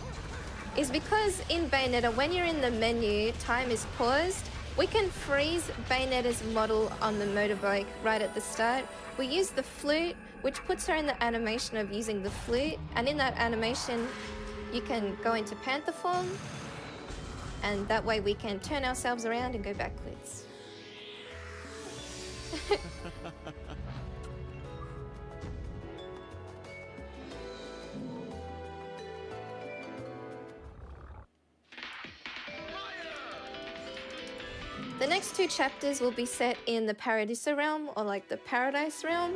is because in Bayonetta, when you're in the menu, time is paused. We can freeze Bayonetta's model on the motorbike right at the start. We use the flute, which puts her in the animation of using the flute. And in that animation, you can go into Panther form. And that way we can turn ourselves around and go backwards. The next 2 chapters will be set in the Paradiso realm, or like the Paradise realm.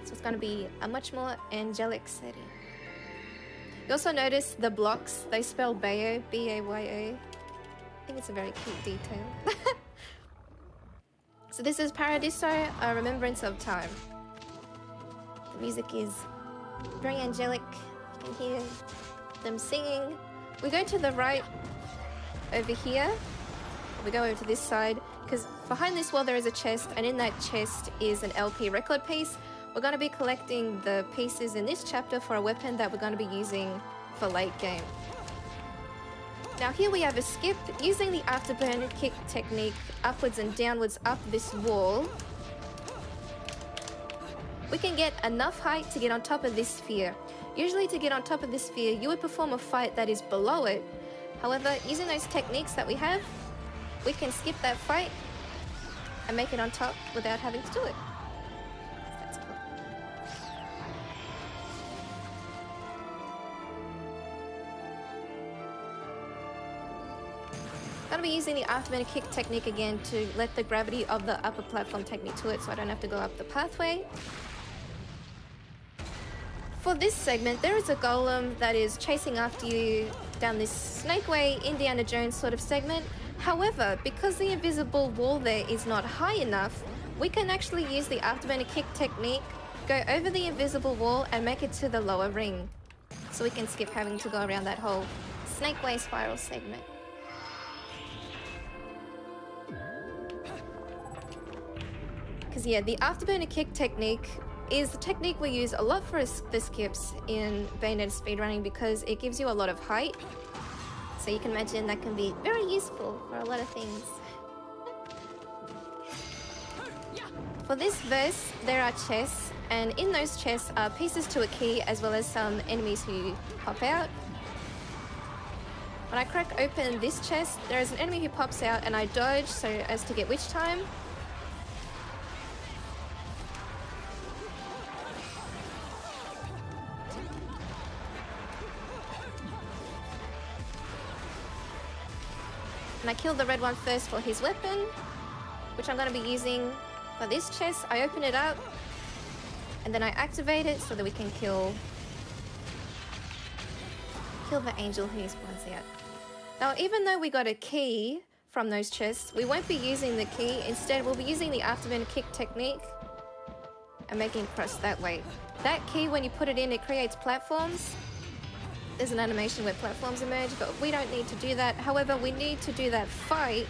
So it's going to be a much more angelic setting. You also notice the blocks, they spell Bayo, B-A-Y-O. I think it's a very cute detail. So this is Paradiso, a remembrance of time. The music is very angelic. You can hear them singing. We go to the right over here. We go over to this side, because behind this wall there is a chest, and in that chest is an LP record piece. We're going to be collecting the pieces in this chapter for a weapon that we're going to be using for late game. Now here we have a skip. Using the afterburner kick technique upwards and downwards up this wall, we can get enough height to get on top of this sphere. Usually to get on top of this sphere, you would perform a fight that is below it. However, using those techniques that we have, we can skip that fight and make it on top without having to do it. That's cool. I'm going to be using the afterburner kick technique again to let the gravity of the upper platform take me to it so I don't have to go up the pathway. For this segment, there is a golem that is chasing after you down this Snake Way, Indiana Jones sort of segment. However, because the invisible wall there is not high enough, we can actually use the afterburner kick technique, go over the invisible wall and make it to the lower ring. So we can skip having to go around that whole Snake Way spiral segment. Because yeah, the afterburner kick technique is the technique we use a lot for the skips in Bayonetta speedrunning because it gives you a lot of height. So you can imagine that can be very useful for a lot of things. For this verse, there are chests, and in those chests are pieces to a key as well as some enemies who pop out. When I crack open this chest, there is an enemy who pops out and I dodge so as to get witch time. And I kill the red one first for his weapon, which I'm going to be using for this chest. I open it up and then I activate it so that we can kill the angel who spawns out. Now, even though we got a key from those chests, we won't be using the key. Instead, we'll be using the afterburn kick technique and making it cross that way. That key, when you put it in, it creates platforms. There's an animation where platforms emerge, but we don't need to do that. However, we need to do that fight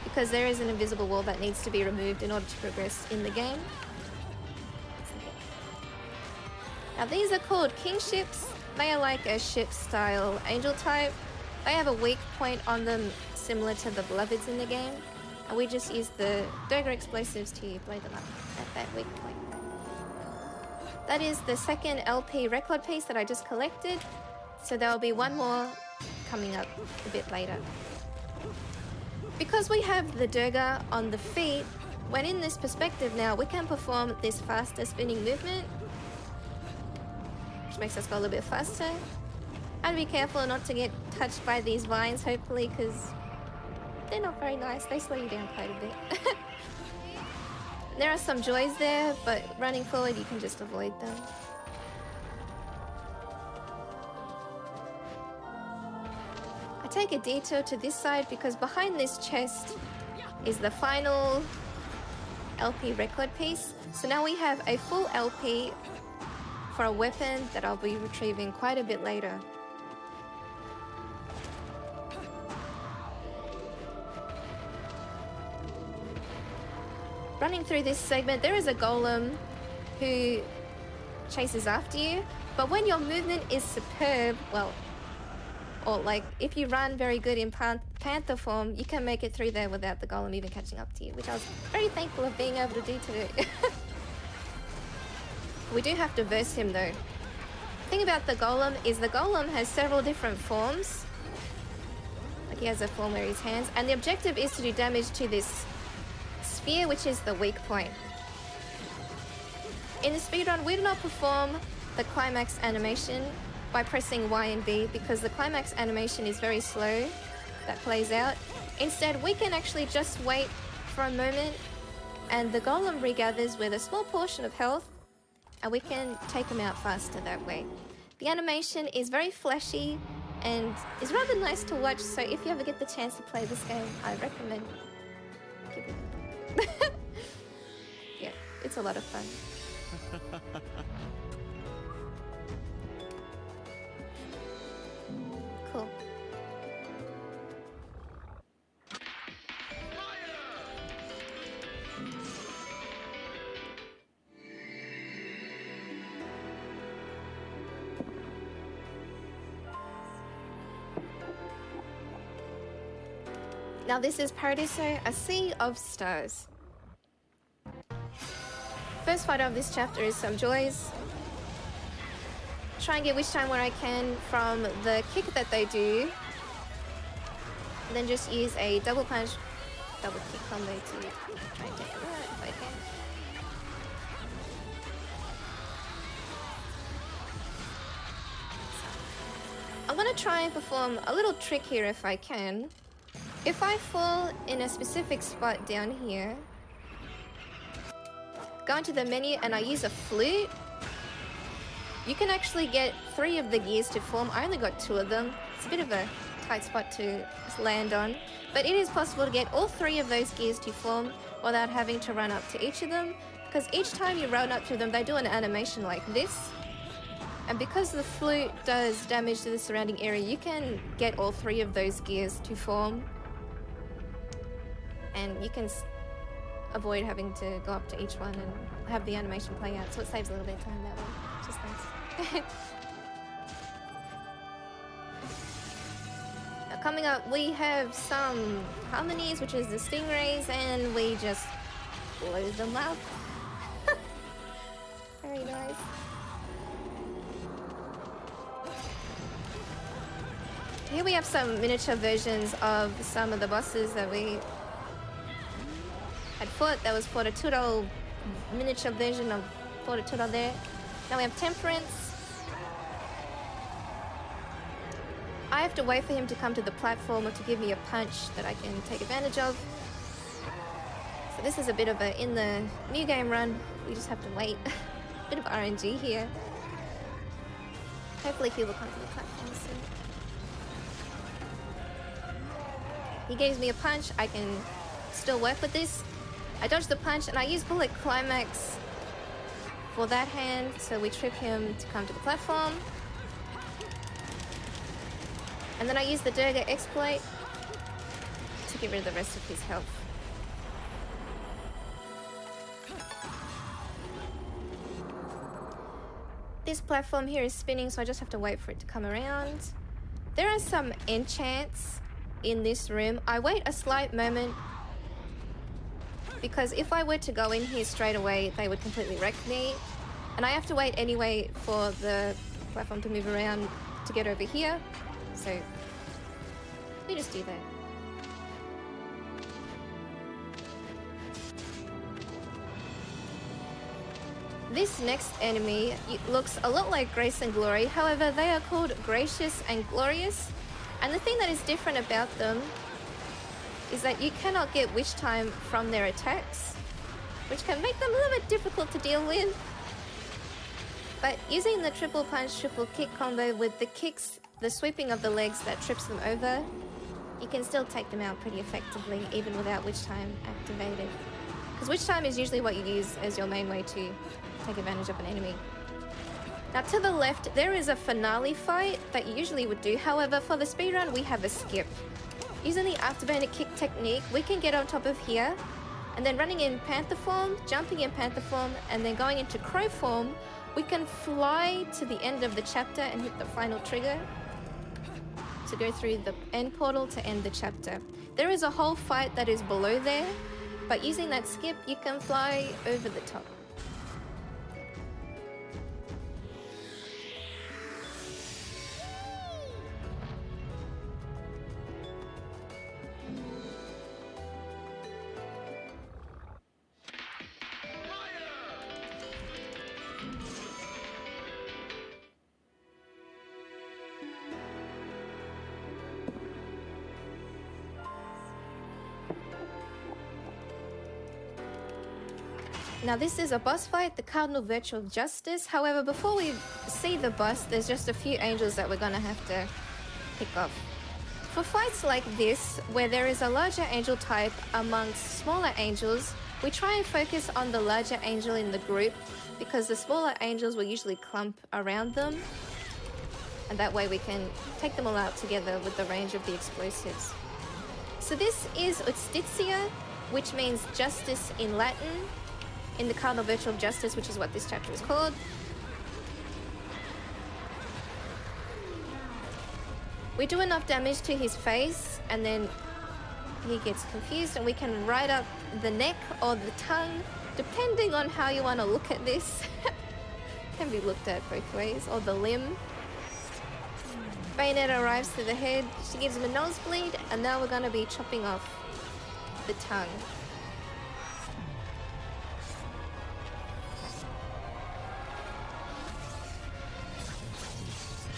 because there is an invisible wall that needs to be removed in order to progress in the game. Now, these are called kingships. They are like a ship-style angel type. They have a weak point on them similar to the beloveds in the game. And we just use the Durga explosives to blow them up at that weak point. That is the second LP record piece that I just collected. So there will be one more coming up a bit later. Because we have the Durga on the feet, when in this perspective now, we can perform this faster spinning movement, which makes us go a little bit faster. And be careful not to get touched by these vines, hopefully, because they're not very nice. They slow you down quite a bit. There are some joys there, but running forward, you can just avoid them. I take a detour to this side because behind this chest is the final LP record piece. So now we have a full LP for a weapon that I'll be retrieving quite a bit later. Running through this segment, there is a golem who chases after you, but when your movement is superb, well, or like if you run very good in panther form, you can make it through there without the golem even catching up to you, which I was very thankful of being able to do today. We do have to verse him though. The thing about the golem is the golem has several different forms. Like he has a form where his hands, and the objective is to do damage to this sphere, which is the weak point. In the speedrun, we do not perform the climax animation by pressing Y and B because the climax animation is very slow. That plays out. Instead, we can actually just wait for a moment and the golem regathers with a small portion of health and we can take him out faster that way. The animation is very flashy and is rather nice to watch, so if you ever get the chance to play this game, I recommend giving it. Yeah, it's a lot of fun. Cool. Now this is Paradiso, a sea of stars. First fight of this chapter is some joys. Try and get witch time where I can from the kick that they do. And then just use a double punch, double kick combo to try and take it out if I can. I'm gonna try and perform a little trick here if I can. If I fall in a specific spot down here, go into the menu and I use a flute, you can actually get 3 of the gears to form. I only got 2 of them. It's a bit of a tight spot to land on, but it is possible to get all 3 of those gears to form without having to run up to each of them, because each time you run up to them, they do an animation like this. And because the flute does damage to the surrounding area, you can get all 3 of those gears to form. And you can avoid having to go up to each one and have the animation play out, so it saves a little bit of time that way, which is nice. Now coming up, we have some harmonies, which is the stingrays, and we just blow them up. Very Very nice. Here we have some miniature versions of some of the bosses that we had fought. That was for the Tudor miniature version of for the Tudor there. Now we have Temperance. I have to wait for him to come to the platform or to give me a punch that I can take advantage of. So this is a bit of a in the new game run. We just have to wait. Bit of RNG here. Hopefully he will come to the platform soon. He gives me a punch. I can still work with this. I dodge the punch and I use Bullet Climax for that hand. So we trip him to come to the platform. And then I use the Durga Exploit to get rid of the rest of his health. This platform here is spinning, so I just have to wait for it to come around. There are some enchants in this room. I wait a slight moment because if I were to go in here straight away, they would completely wreck me. And I have to wait anyway for the platform to move around to get over here. So we just do that. This next enemy looks a lot like Grace and Glory. However, they are called Gracious and Glorious. And the thing that is different about them is that you cannot get Witch Time from their attacks, which can make them a little bit difficult to deal with. But using the triple punch, triple kick combo with the kicks, the sweeping of the legs that trips them over, you can still take them out pretty effectively, even without Witch Time activated. Because Witch Time is usually what you use as your main way to take advantage of an enemy. Now to the left, there is a finale fight that you usually would do. However, for the speedrun, we have a skip. Using the afterburner kick technique, we can get on top of here, and then running in Panther form, jumping in Panther form, and then going into Crow form, we can fly to the end of the chapter and hit the final trigger to go through the end portal to end the chapter. There is a whole fight that is below there, but using that skip, you can fly over the top. Now this is a boss fight, the Cardinal Virtue of Justice. However, before we see the boss, there's just a few angels that we're gonna have to pick off. For fights like this, where there is a larger angel type amongst smaller angels, we try and focus on the larger angel in the group because the smaller angels will usually clump around them. And that way we can take them all out together with the range of the explosives. So this is Justitia, which means justice in Latin, in the Cardinal Virtue of Justice, which is what this chapter is called. We do enough damage to his face, and then he gets confused, and we can ride up the neck or the tongue, depending on how you want to look at this. Can be looked at both ways, or the limb. Bayonetta arrives to the head, she gives him a nosebleed, and now we're going to be chopping off the tongue.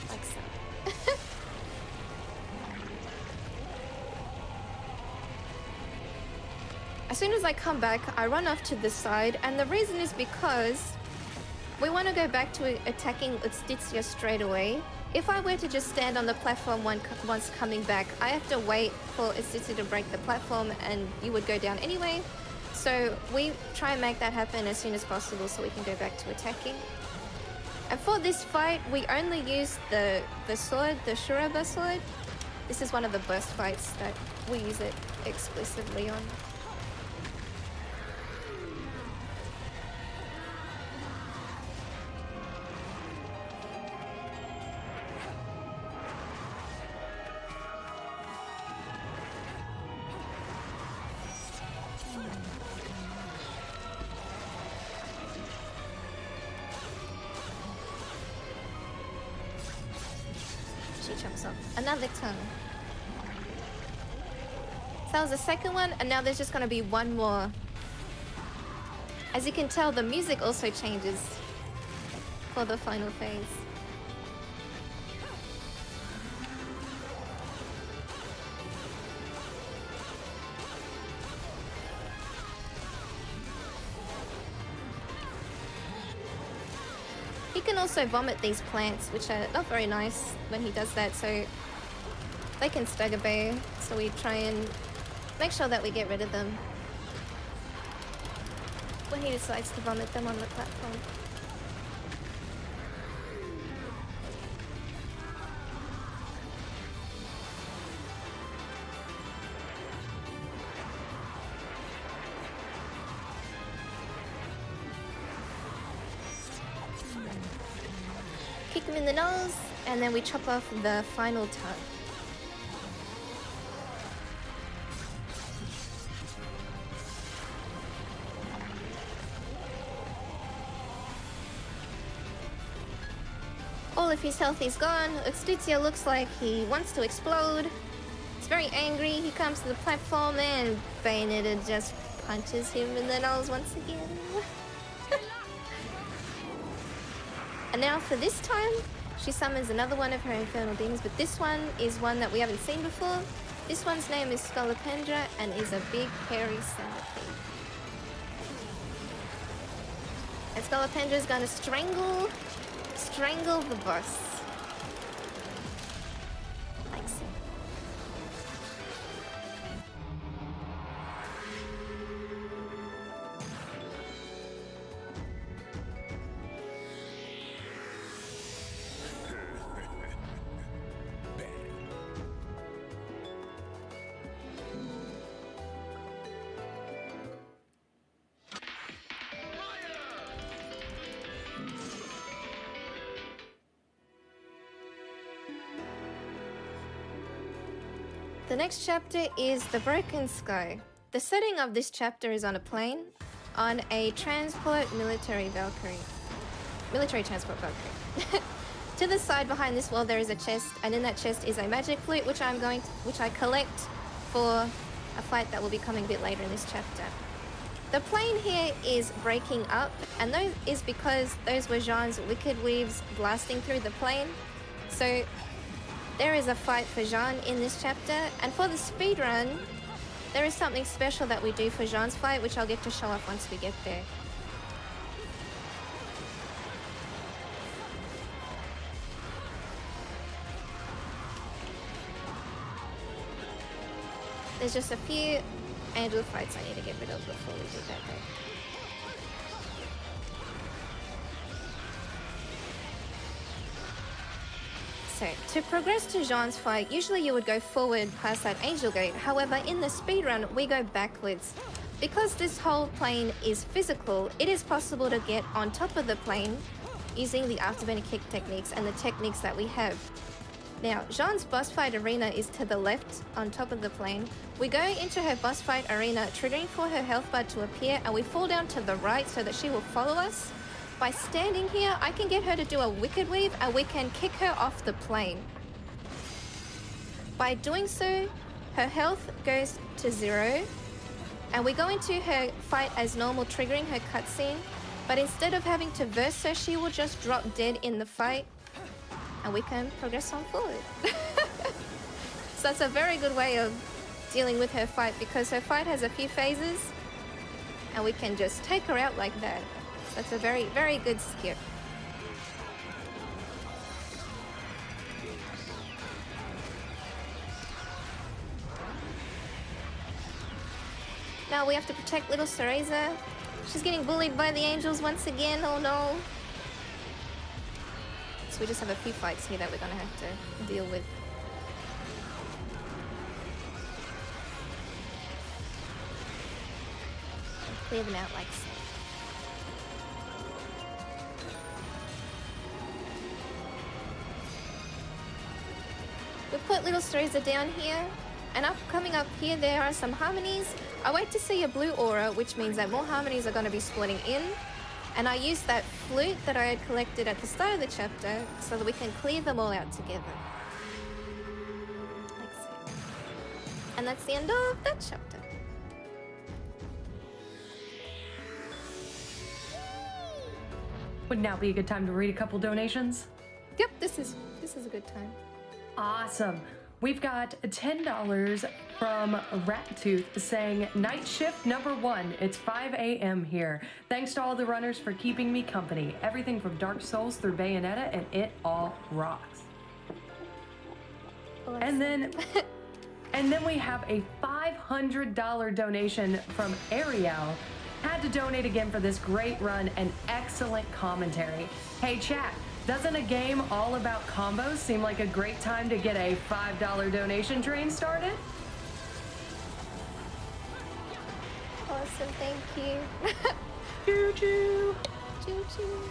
Like so. As soon as I come back, I run off to the side, and the reason is because we want to go back to attacking Justitia straight away. If I were to just stand on the platform once coming back, I have to wait for Justitia to break the platform and you would go down anyway. So we try and make that happen as soon as possible so we can go back to attacking. And for this fight, we only use the sword, the Shuraba sword. This is one of the burst fights that we use it exclusively on. chunks off. Another tongue. So that was the second one, and now there's just gonna be one more. As you can tell, the music also changes for the final phase. He can also vomit these plants, which are not very nice when he does that, so they can stagger bay, so we try and make sure that we get rid of them when he decides to vomit them on the platform. Kick him in the nose, and then we chop off the final tongue. All of his health is gone. Extuzia looks like he wants to explode. He's very angry. He comes to the platform and Bayonetta just punches him in the nose once again. And now for this time, she summons another one of her infernal demons, but this one is one that we haven't seen before. This one's name is Scolopendra and is a big hairy centipede. And Scolopendra is gonna strangle the boss. Like so. The next chapter is The Broken Sky. The setting of this chapter is on a plane, on a transport military Valkyrie. Military transport Valkyrie. To the side behind this wall there is a chest, and in that chest is a magic flute which I collect for a fight that will be coming a bit later in this chapter. The plane here is breaking up, and that is because those were Jean's wicked weaves blasting through the plane. So there is a fight for Jean in this chapter, and for the speedrun, there is something special that we do for Jean's fight, which I'll get to show off once we get there. There's just a few angel fights I need to get rid of before we do that though. So, to progress to Jean's fight, usually you would go forward past that angel gate. However, in the speedrun, we go backwards. Because this whole plane is physical, it is possible to get on top of the plane using the afterburner kick techniques and the techniques that we have. Now, Jean's boss fight arena is to the left on top of the plane. We go into her boss fight arena, triggering for her health bar to appear, and we fall down to the right so that she will follow us. By standing here, I can get her to do a wicked weave and we can kick her off the plane. By doing so, her health goes to 0, and we go into her fight as normal, triggering her cutscene. But instead of having to verse her, she will just drop dead in the fight, and we can progress on forward. So that's a very good way of dealing with her fight, because her fight has a few phases, and we can just take her out like that. That's a very, very good skip. Now we have to protect little Cereza. She's getting bullied by the angels once again, oh no. So we just have a few fights here that we're gonna have to deal with. Clear them out like so. We put little Cereza down here, and coming up here there are some harmonies. I wait to see a blue aura, which means that more harmonies are going to be spawning in, and I use that flute that I had collected at the start of the chapter so that we can clear them all out together. And that's the end of that chapter. Would now be a good time to read a couple donations? Yep, this is a good time. Awesome. We've got $10 from Rattooth saying, night shift number 1. It's 5 a.m. here. Thanks to all the runners for keeping me company. Everything from Dark Souls through Bayonetta, and it all rocks. Awesome. And then we have a $500 donation from Ariel. Had to donate again for this great run and excellent commentary. Hey chat, doesn't a game all about combos seem like a great time to get a $5 donation train started? Awesome, thank you. Choo choo. Choo choo.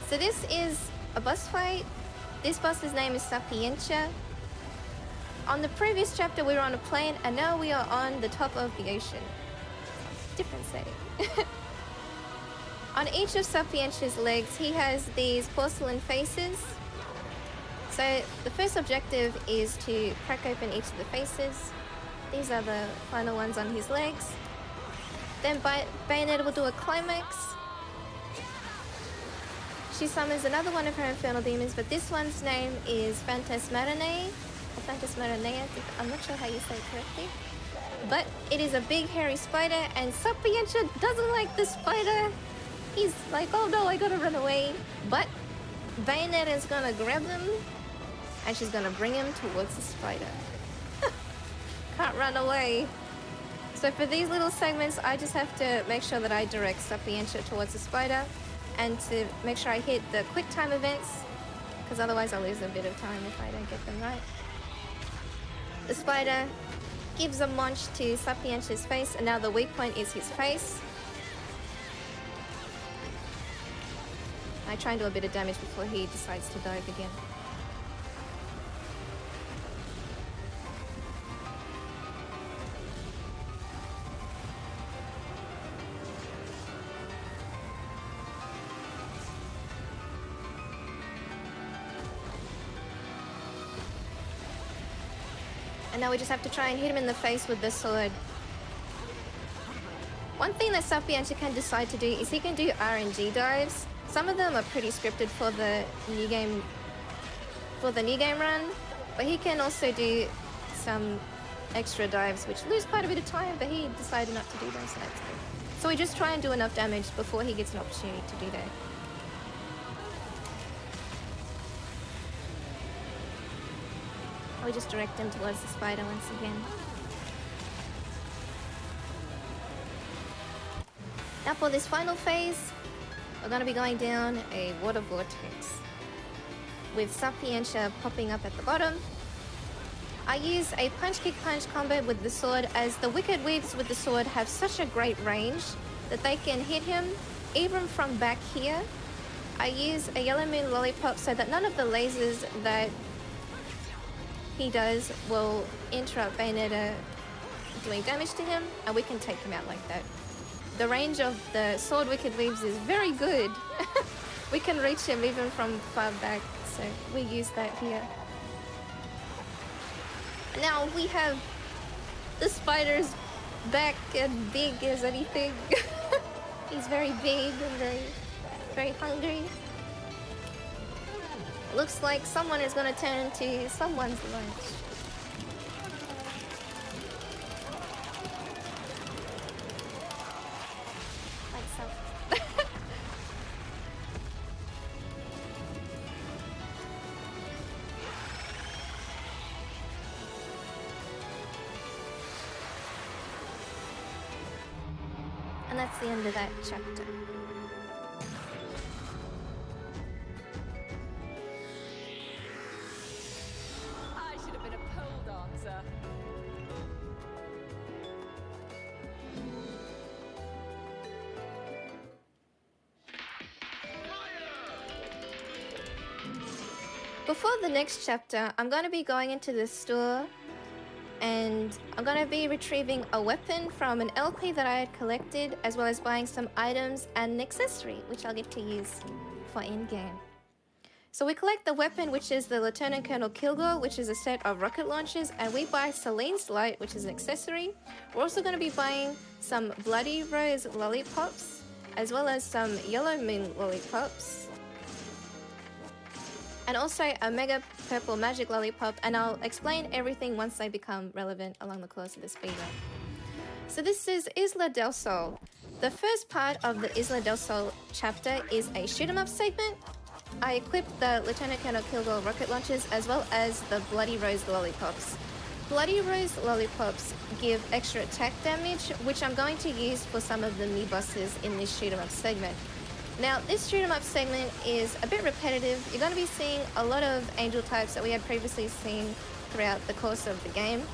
So this is a boss fight. This boss's name is Sapientia. On the previous chapter we were on a plane, and now we are on the top of the ocean. Different setting. On each of Sapientia's legs, he has these porcelain faces. So the first objective is to crack open each of the faces. These are the final ones on his legs. Then Bayonetta will do a climax. She summons another one of her infernal demons, but this one's name is Phantasmarinae, or Phantasmarinae, I'm not sure how you say it correctly. But it is a big hairy spider, and Sapientia doesn't like the spider. He's like, oh no, I gotta run away. But Bayonetta is gonna grab him, and she's gonna bring him towards the spider. Can't run away. So for these little segments, I just have to make sure that I direct Sapientia towards the spider, and to make sure I hit the quick time events, because otherwise I'll lose a bit of time if I don't get them right. The spider gives a munch to Sapientia's face, and now the weak point is his face. I try and do a bit of damage before he decides to dive again. And now we just have to try and hit him in the face with the sword. One thing that Sapientia can decide to do is he can do RNG dives. Some of them are pretty scripted for the new game run, but he can also do some extra dives which lose quite a bit of time, but he decided not to do those, so that's good. So we just try and do enough damage before he gets an opportunity to do that. We just direct him towards the spider once again. Now for this final phase, we're going to be going down a water vortex with Sapientia popping up at the bottom. I use a punch-kick-punch combo with the sword, as the Wicked Weaves with the sword have such a great range that they can hit him even from back here. I use a Yellow Moon Lollipop so that none of the lasers that he does will interrupt Bayonetta doing damage to him, and we can take him out like that. The range of the sword Wicked Weaves is very good. We can reach him even from far back, so we use that here. Now we have the spider's back and big as anything. He's very big and very hungry. Looks like someone is going to turn into someone's lunch. Like so. And that's the end of that chapter. Before the next chapter, I'm going to be going into the store and I'm going to be retrieving a weapon from an LP that I had collected, as well as buying some items and an accessory, which I'll get to use for in-game. So we collect the weapon, which is the Lieutenant Colonel Kilgore, which is a set of rocket launchers, and we buy Celine's Light, which is an accessory. We're also going to be buying some Bloody Rose lollipops, as well as some Yellow Moon lollipops, and also a Mega Purple Magic Lollipop, and I'll explain everything once they become relevant along the course of the speedrun. So this is Isla del Sol. The first part of the Isla del Sol chapter is a shoot 'em up segment. I equipped the Lieutenant Colonel Kilgore rocket launchers as well as the Bloody Rose lollipops. Bloody Rose lollipops give extra attack damage, which I'm going to use for some of the Mii bosses in this shoot 'em up segment. Now, this shoot 'em up segment is a bit repetitive. You're going to be seeing a lot of angel types that we had previously seen throughout the course of the game.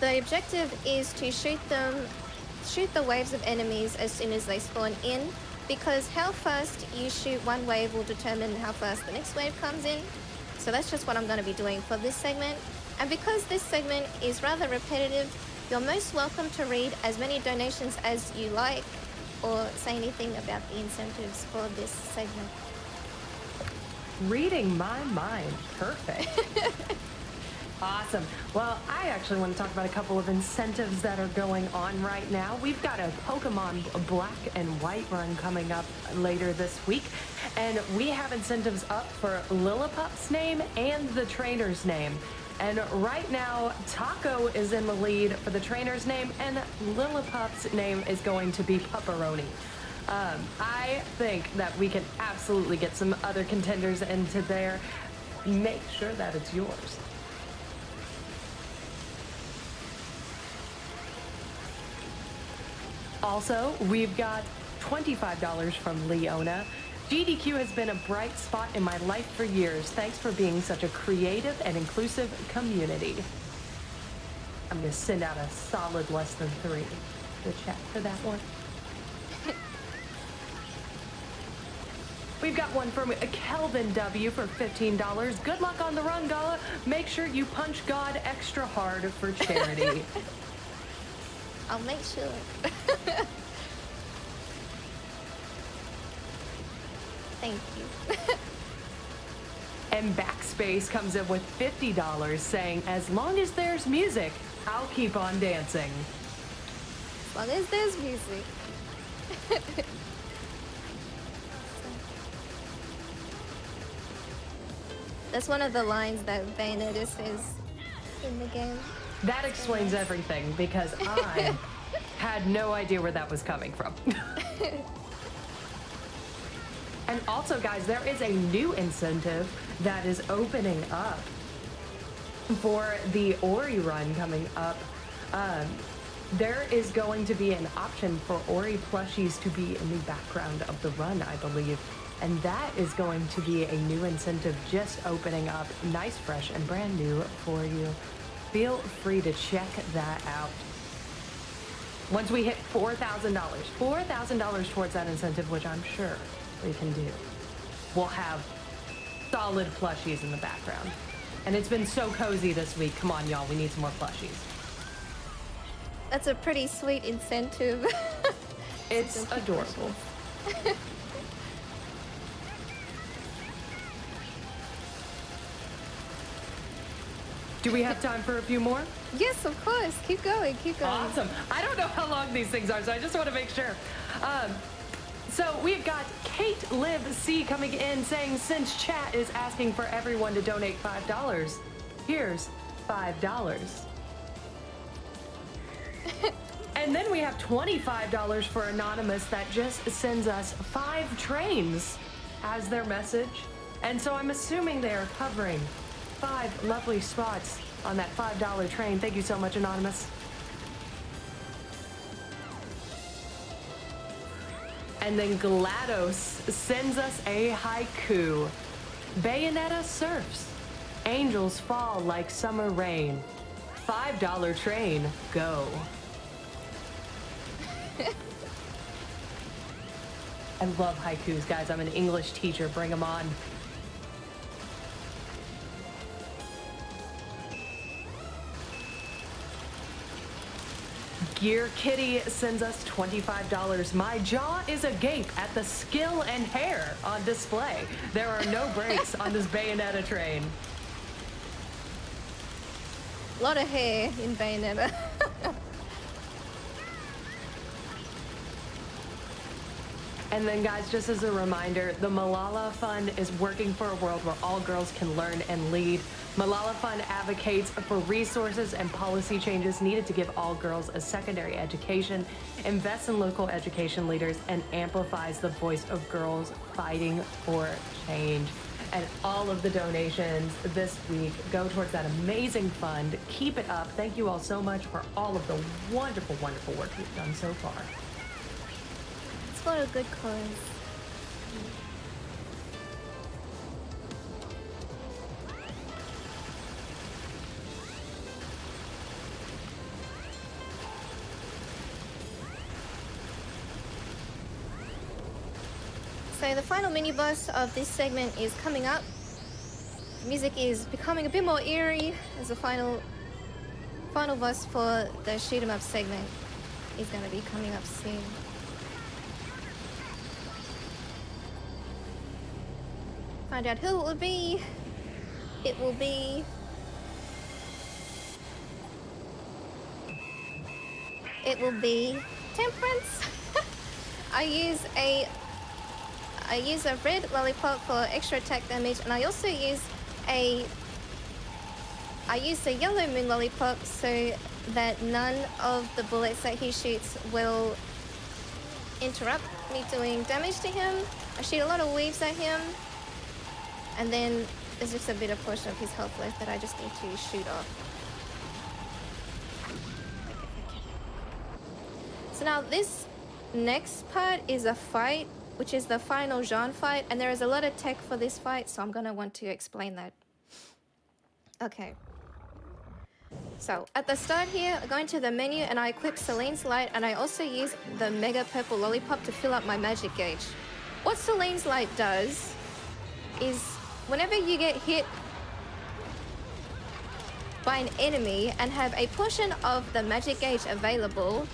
The objective is to shoot the waves of enemies as soon as they spawn in, because how fast you shoot one wave will determine how fast the next wave comes in. So that's just what I'm going to be doing for this segment. And because this segment is rather repetitive, you're most welcome to read as many donations as you like, or say anything about the incentives for this segment. Reading my mind. Perfect. Awesome. Well, I actually want to talk about a couple of incentives that are going on right now. We've got a Pokemon Black and White run coming up later this week, and we have incentives up for Lillipup's name and the trainer's name. And right now, Taco is in the lead for the trainer's name, and Lillipup's name is going to be Pepperoni. I think that we can absolutely get some other contenders into there. Make sure that it's yours. Also, we've got $25 from Leona. GDQ has been a bright spot in my life for years. Thanks for being such a creative and inclusive community. I'm going to send out a solid less than 3 to the chat for that one. We've got one from Kelvin W for $15. Good luck on the run, Gala. Make sure you punch God extra hard for charity. I'll make sure. Thank you. And Backspace comes in with $50 saying, as long as there's music, I'll keep on dancing. As long as there's music. That's one of the lines that Bayonetta says in the game. That explains everything, because I had no idea where that was coming from. And also, guys, there is a new incentive that is opening up for the Ori run coming up. There is going to be an option for Ori plushies to be in the background of the run, I believe. And that is going to be a new incentive just opening up, nice, fresh, and brand new for you. Feel free to check that out. Once we hit $4,000 towards that incentive, which I'm sure we can do, we'll have solid plushies in the background. And it's been so cozy this week. Come on, y'all, we need some more plushies. That's a pretty sweet incentive. It's adorable. Do we have time for a few more? Yes, of course. Keep going, keep going. Awesome. I don't know how long these things are, so I just want to make sure. So we've got Kate Liv C coming in saying, since chat is asking for everyone to donate $5, here's $5. And then we have $25 for Anonymous that just sends us 5 trains as their message. And so I'm assuming they are covering 5 lovely spots on that $5 train. Thank you so much, Anonymous. And then GLaDOS sends us a haiku. Bayonetta surfs. Angels fall like summer rain. $5 train, go. I love haikus, guys. I'm an English teacher. Bring them on. year, Kitty sends us $25. My jaw is agape at the skill and hair on display. There are no brakes on this Bayonetta train. A lot of hair in Bayonetta. And then guys, just as a reminder, the Malala Fund is working for a world where all girls can learn and lead. Malala Fund advocates for resources and policy changes needed to give all girls a secondary education, invests in local education leaders, and amplifies the voice of girls fighting for change. And all of the donations this week go towards that amazing fund. Keep it up. Thank you all so much for all of the wonderful, wonderful work you've done so far. It's for a good cause. So the final mini boss of this segment is coming up. The music is becoming a bit more eerie as the final boss for the shoot 'em up segment is going to be coming up soon. Find out who it will be. It will be... It will be Temperance. I use a red lollipop for extra attack damage, and I also use the yellow moon lollipop so that none of the bullets that he shoots will interrupt me doing damage to him. I shoot a lot of waves at him, and then there's just a bit of portion of his health left that I just need to shoot off. So now this next part is a fight, which is the final Jean fight, and there is a lot of tech for this fight, so I'm gonna want to explain that. Okay. So at the start here, I go into the menu and I equip Celine's Light, and I also use the Mega Purple Lollipop to fill up my magic gauge. What Celine's Light does is whenever you get hit by an enemy and have a portion of the magic gauge available,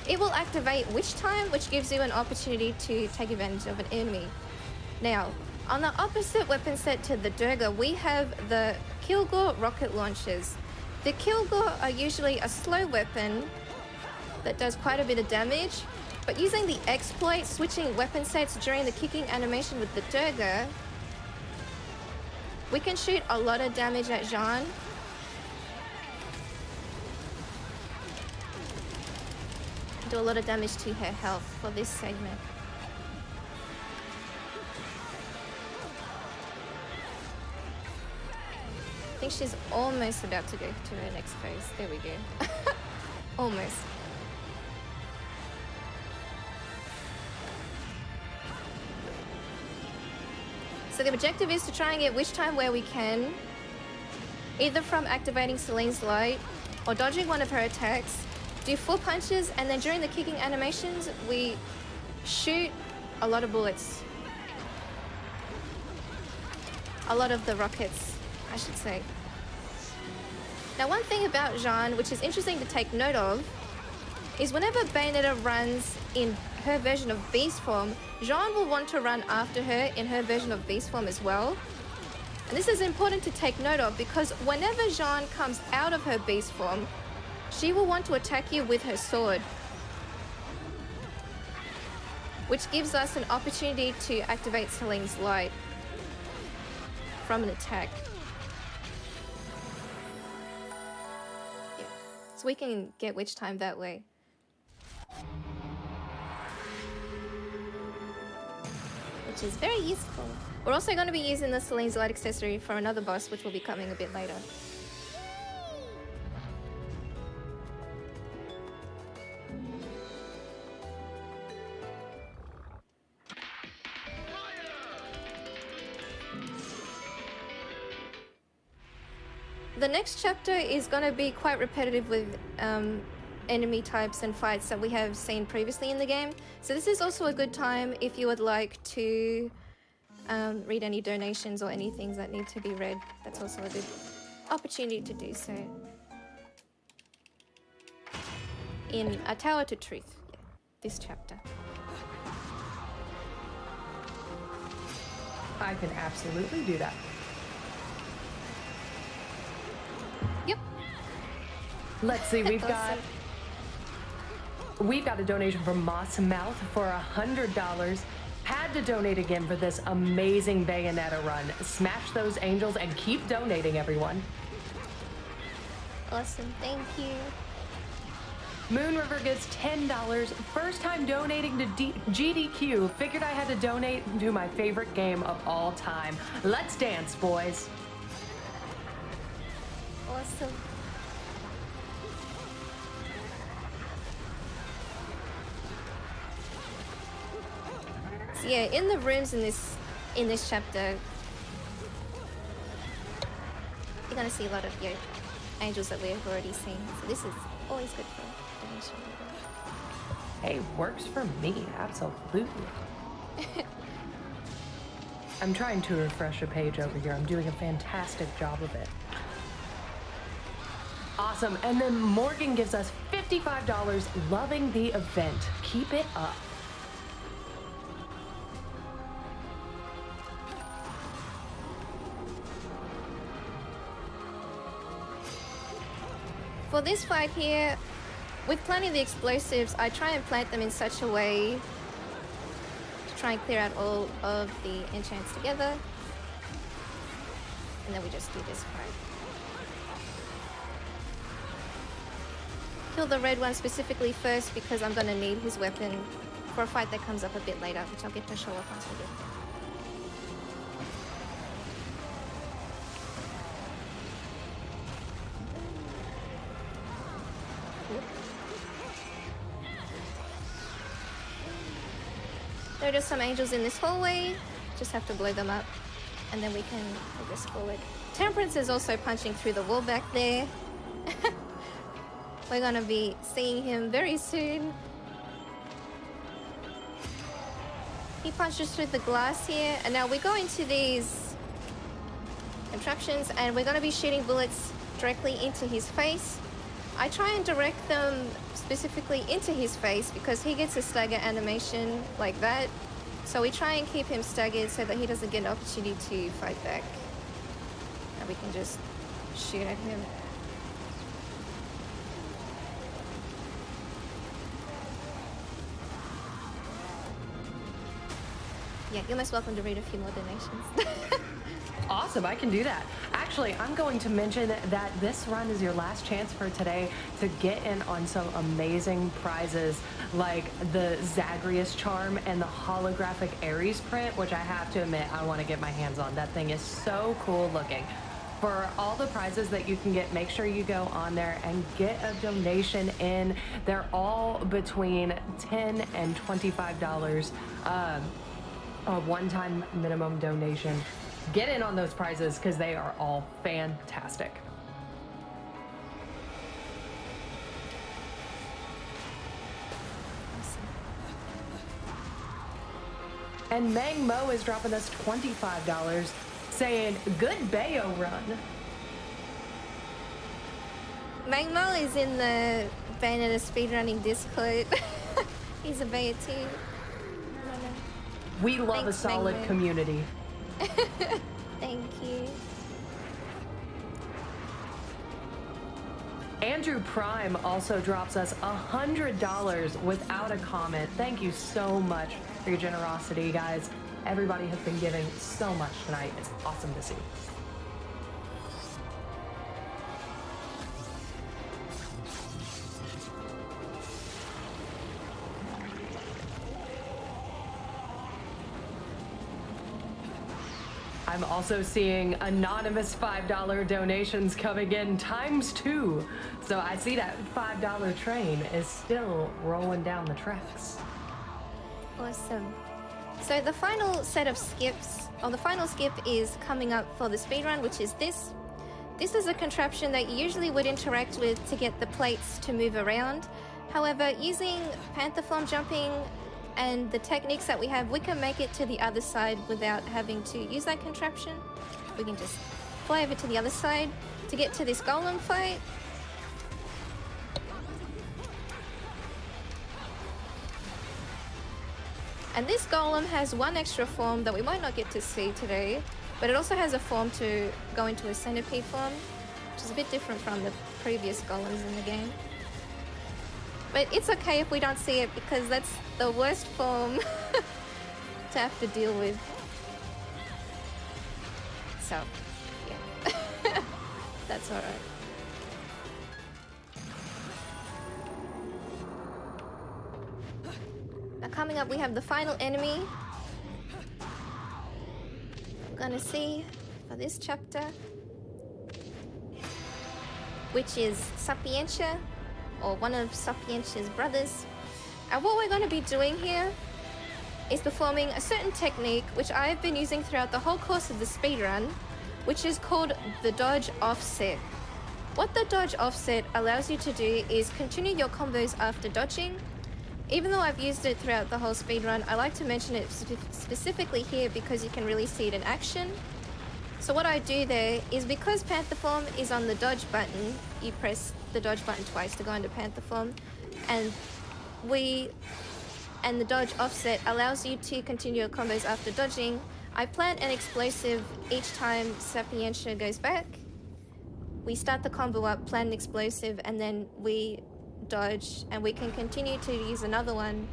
it will activate Witch Time, which gives you an opportunity to take advantage of an enemy. Now, on the opposite weapon set to the Durga, we have the Kilgore rocket launchers. The Kilgore are usually a slow weapon that does quite a bit of damage, but using the exploit, switching weapon sets during the kicking animation with the Durga, we can shoot a lot of damage at Jean. Do a lot of damage to her health for this segment. I think she's almost about to go to her next phase. There we go. Almost. So the objective is to try and get Witch Time where we can, either from activating Celine's Light or dodging one of her attacks, do 4 punches, and then during the kicking animations, we shoot a lot of bullets. A lot of the rockets, I should say. Now, one thing about Jean, which is interesting to take note of, is whenever Bayonetta runs in her version of Beast Form, Jean will want to run after her in her version of Beast Form as well. And this is important to take note of because whenever Jean comes out of her Beast Form, she will want to attack you with her sword, which gives us an opportunity to activate Celine's Light from an attack. Yeah. So we can get Witch Time that way. Which is very useful. We're also going to be using the Celine's Light accessory for another boss, which will be coming a bit later. The next chapter is going to be quite repetitive with enemy types and fights that we have seen previously in the game. So this is also a good time if you would like to read any donations or any things that need to be read. That's also a good opportunity to do so. in A Tower to Truth. Yeah, this chapter. I can absolutely do that. Yep. Let's see, we've got a donation from Moss Mouth for $100. Had to donate again for this amazing Bayonetta run. Smash those angels and keep donating, everyone. Awesome, thank you. Moon River gets $10. First time donating to GDQ. Figured I had to donate to my favorite game of all time. Let's dance, boys. Awesome. So yeah, in the rooms in this chapter, you're gonna see a lot of angels that we've already seen. So this is always good for donation. Hey, works for me, absolutely. I'm trying to refresh a page over here. I'm doing a fantastic job of it. Awesome, and then Morgan gives us $55. Loving the event. Keep it up. For this fight here, with planting the explosives, I try and plant them in such a way to try and clear out all of the enchants together. And then we just do this fight. Kill the red one specifically first because I'm going to need his weapon for a fight that comes up a bit later, which I'll get to show off once we get there. There are just some angels in this hallway. Just have to blow them up, and then we can progress forward. Temperance is also punching through the wall back there. We're gonna be seeing him very soon. He punches through the glass here, and now we go into these contraptions, and we're gonna be shooting bullets directly into his face. I try and direct them specifically into his face because he gets a stagger animation like that. So we try and keep him staggered so that he doesn't get an opportunity to fight back. And we can just shoot at him. Yeah, you're most welcome to read a few more donations. Awesome, I can do that. Actually, I'm going to mention that this run is your last chance for today to get in on some amazing prizes like the Zagreus charm and the holographic Ares print, which I have to admit I want to get my hands on. That thing is so cool looking. For all the prizes that you can get, make sure you go on there and get a donation in. They're all between $10 and $25. A one-time minimum donation. Get in on those prizes because they are all fantastic. And Mang Mo is dropping us $25, saying, good Bayo run. Mang Mo is in the Bayonetta speedrunning Discord. He's a Bayo too. We love Thanks, a solid Mang Mo. community. Thank you. Andrew Prime also drops us $100 without a comment. Thank you so much for your generosity, guys. Everybody has been giving so much tonight. It's awesome to see. I'm also seeing anonymous $5 donations coming in ×2. So I see that $5 train is still rolling down the tracks. Awesome. So the final set of skips, or the final skip is coming up for the speedrun, which is this. This is a contraption that you usually would interact with to get the plates to move around. However, using Panther Form jumping and the techniques that we have, we can make it to the other side without having to use that contraption. We can just fly over to the other side to get to this golem fight. And this golem has one extra form that we might not get to see today, but it also has a form to go into a centipede form, which is a bit different from the previous golems in the game. But it's okay if we don't see it, because that's the worst form to have to deal with. So, yeah. That's alright. Now coming up, we have the final enemy. We're gonna see for this chapter, which is Sapientia, or one of Sapientia's brothers. And what we're going to be doing here is performing a certain technique which I've been using throughout the whole course of the speedrun, which is called the dodge offset. What the dodge offset allows you to do is continue your combos after dodging. Even though I've used it throughout the whole speedrun, I like to mention it specifically here because you can really see it in action. So what I do there is, because Panther form is on the dodge button, you press the dodge button twice to go into Panther form, and the dodge offset allows you to continue your combos after dodging. I plant an explosive each time Sapientia goes back. We start the combo up, plant an explosive, and then we dodge, and we can continue to use another one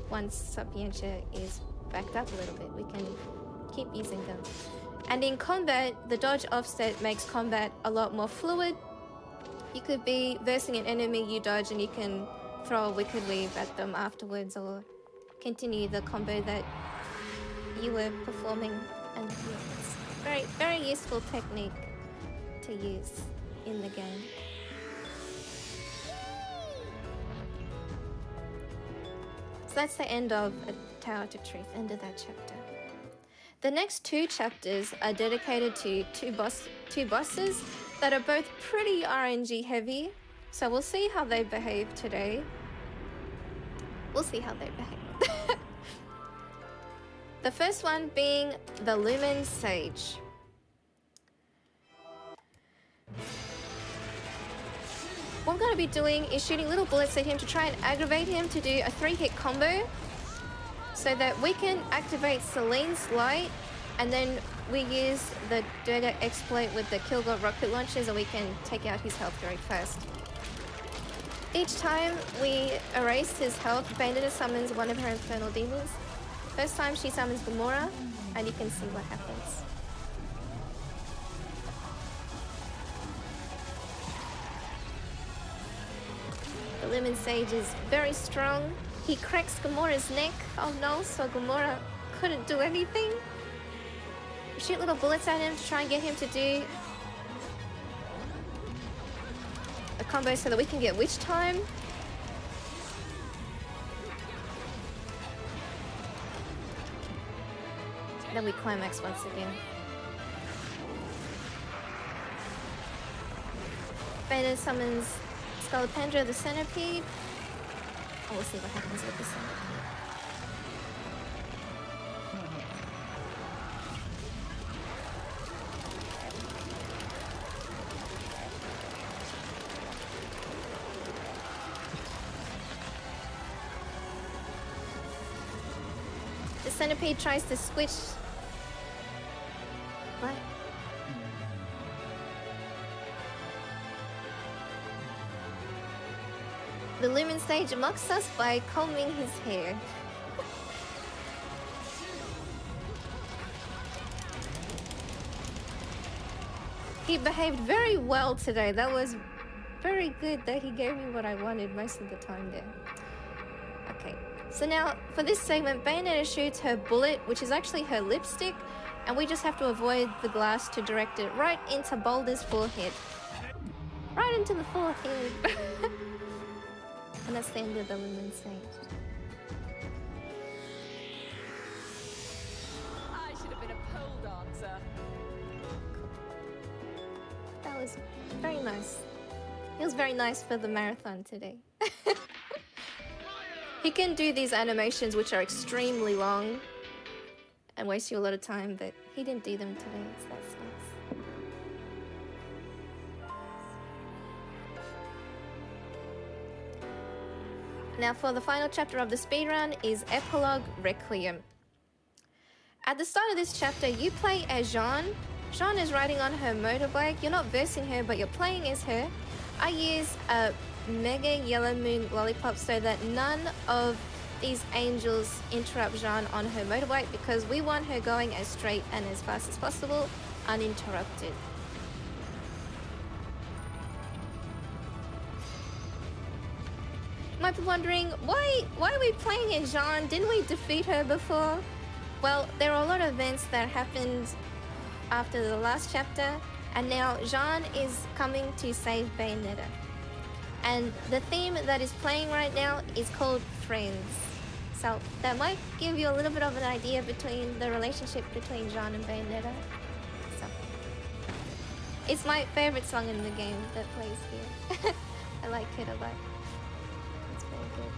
once Sapientia is backed up a little bit. We can keep using them. And in combat, the dodge offset makes combat a lot more fluid. You could be versing an enemy, you dodge, and you can throw a Wicked Weave at them afterwards, or continue the combo that you were performing. And yeah, it's very, very useful technique to use in the game. So that's the end of A Tower to Truth, end of that chapter. The next two chapters are dedicated to two bosses that are both pretty RNG heavy. So we'll see how they behave today. We'll see how they behave. The first one being the Lumen Sage. What I'm going to be doing is shooting little bullets at him to try and aggravate him to do a 3-hit combo, so that we can activate Selene's Light, and then we use the Durga exploit with the Kilgore rocket launchers, and we can take out his health very fast. Each time we erase his health, Bayonetta summons one of her infernal demons. First time she summons Gamora, and you can see what happens. The Lumen Sage is very strong. He cracks Gamora's neck. Oh no, so Gamora couldn't do anything. We shoot little bullets at him to try and get him to do a combo so that we can get Witch Time. Then we climax once again. Bayonetta summons Scolopendra the Centipede. Oh, we'll see what happens with the Centipede. The Centipede tries to squish. What? The Lumen Sage mocks us by combing his hair. He behaved very well today. That was very good that he gave me what I wanted most of the time there. Okay, so now for this segment, Bayonetta shoots her bullet, which is actually her lipstick, and we just have to avoid the glass to direct it right into Boulder's forehead. Right into the forehead. And that's the end of the Lumen Sage. I should have been a pole dancer. That was very nice. It was very nice for the marathon today. He can do these animations which are extremely long and waste you a lot of time, but he didn't do them today, so that's nice. Now for the final chapter of the speedrun is Epilogue Requiem. At the start of this chapter, you play as Jeanne. Jeanne is riding on her motorbike. You're not versing her, but you're playing as her. I use a Mega Yellow Moon Lollipop so that none of these angels interrupt Jeanne on her motorbike because we want her going as straight and as fast as possible, uninterrupted. You might be wondering, why are we playing as Jeanne? Didn't we defeat her before? Well, there are a lot of events that happened after the last chapter, and now Jeanne is coming to save Bayonetta. And the theme that is playing right now is called Friends. So that might give you a little bit of an idea between the relationship between Jeanne and Bayonetta. So it's my favorite song in the game that plays here. I like it a lot. It's very good.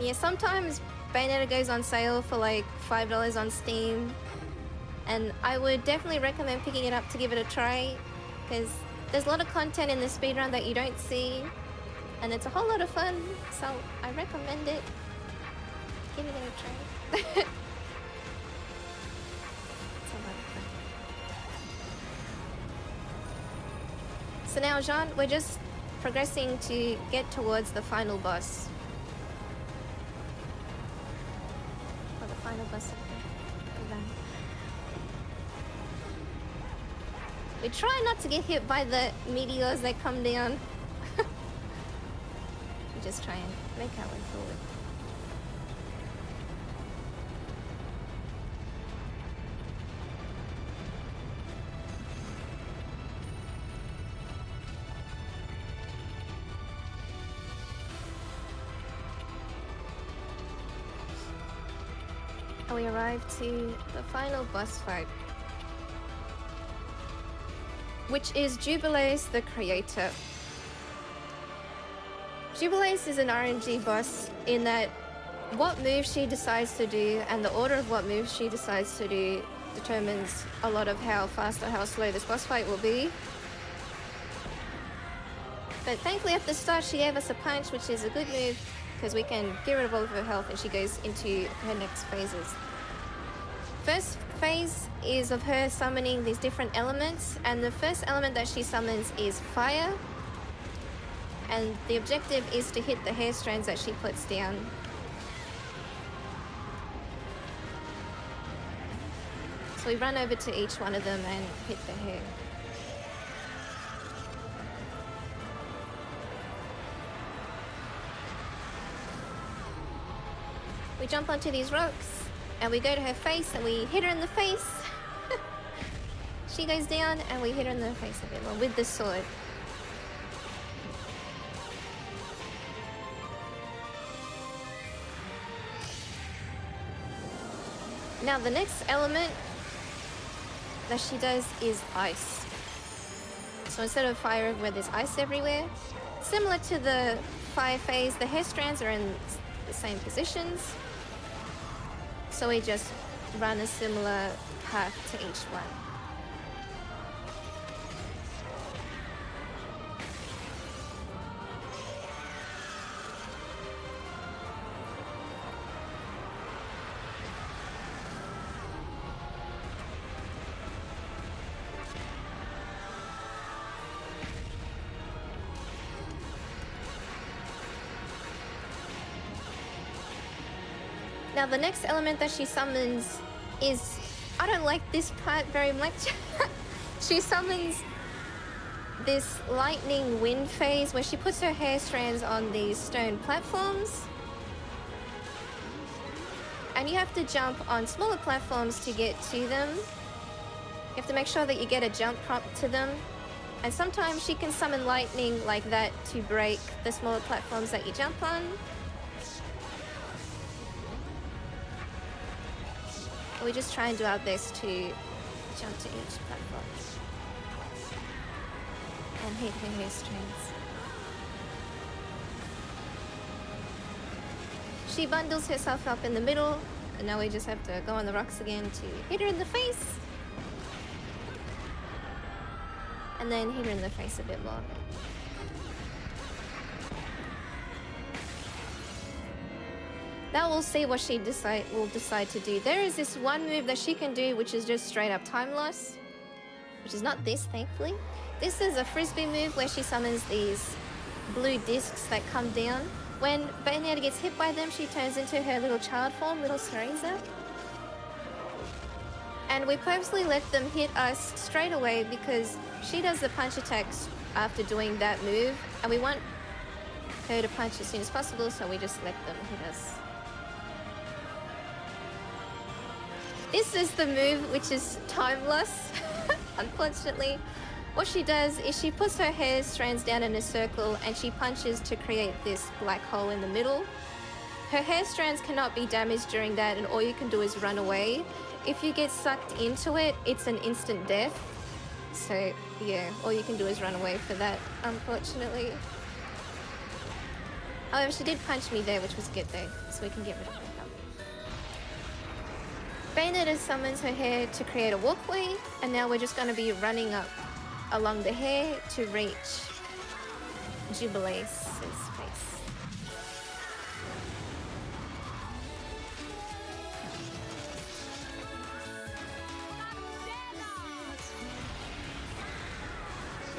Yeah, sometimes Bayonetta goes on sale for like $5 on Steam, and I would definitely recommend picking it up to give it a try because there's a lot of content in the speedrun that you don't see, and it's a whole lot of fun, so I recommend it. Give it a try. It's a lot of fun. So now, Jeanne, we're just progressing to get towards the final boss. Or the final boss of the run. We try not to get hit by the meteors that come down. We just try and make our way forward. And we arrive to the final boss fight, which is Jubileus the Creator. Jubileus is an RNG boss in that what move she decides to do and the order of what moves she decides to do determines a lot of how fast or how slow this boss fight will be. But thankfully at the start she gave us a punch, which is a good move because we can get rid of all of her health and she goes into her next phases. First phase is of her summoning these different elements, and the first element that she summons is fire, and the objective is to hit the hair strands that she puts down. So we run over to each one of them and hit the hair. We jump onto these rocks and we go to her face and we hit her in the face. She goes down and we hit her in the face a bit more with the sword. Now the next element that she does is ice. So instead of fire where there's ice everywhere, similar to the fire phase, the hair strands are in the same positions. So we just run a similar path to each one. Now the next element that she summons is, I don't like this part very much. She summons this lightning wind phase where she puts her hair strands on these stone platforms. And you have to jump on smaller platforms to get to them. You have to make sure that you get a jump prompt to them. And sometimes she can summon lightning like that to break the smaller platforms that you jump on. We just try and do our best to jump to each platform and hit her hair strands. She bundles herself up in the middle, and now we just have to go on the rocks again to hit her in the face. And then hit her in the face a bit more. Now we'll see what she will decide to do. There is this one move that she can do, which is just straight up time loss, which is not this, thankfully. This is a frisbee move where she summons these blue discs that come down. When Bayonetta gets hit by them, she turns into her little child form, little Cereza. And we purposely let them hit us straight away because she does the punch attacks after doing that move, and we want her to punch as soon as possible, so we just let them hit us. This is the move which is time loss, unfortunately. What she does is she puts her hair strands down in a circle and she punches to create this black hole in the middle. Her hair strands cannot be damaged during that, and all you can do is run away. If you get sucked into it, it's an instant death. So yeah, all you can do is run away for that, unfortunately. However, she did punch me there, which was good though, so we can get rid of her. Bayonetta summons her hair to create a walkway, and now we're just going to be running up along the hair to reach Jubilee's face.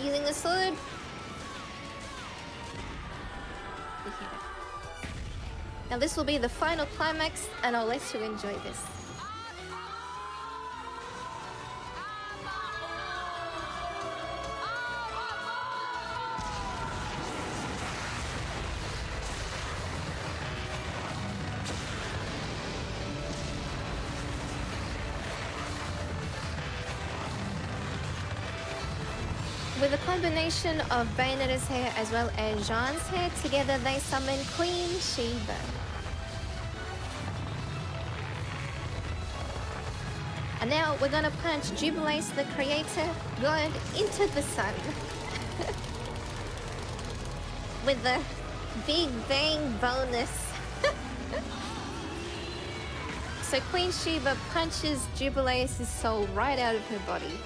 Using the sword. Now this will be the final climax, and I'll let you enjoy this. With a combination of Bayonetta's hair as well as Jean's hair, together they summon Queen Sheba. And now we're gonna punch Jubilee, the creator god, into the sun. With the Big Bang bonus. So Queen Sheba punches Jubilee's soul right out of her body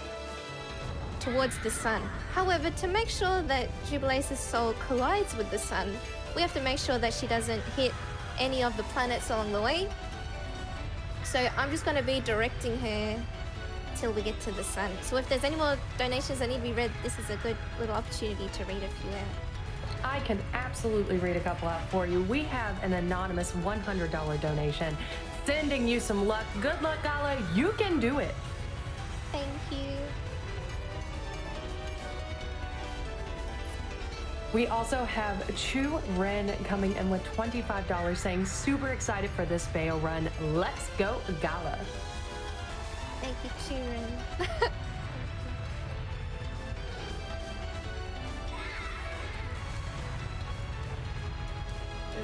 towards the sun. However, to make sure that Jubilee's soul collides with the sun, we have to make sure that she doesn't hit any of the planets along the way. So I'm just going to be directing her till we get to the sun. So if there's any more donations that need to be read, this is a good little opportunity to read a few out. I can absolutely read a couple out for you. We have an anonymous $100 donation. Sending you some luck. Good luck, Gala. You can do it. Thank you. We also have Chu Ren coming in with $25 saying, super excited for this Bayo run. Let's go, Gala. Thank you, Chu Ren.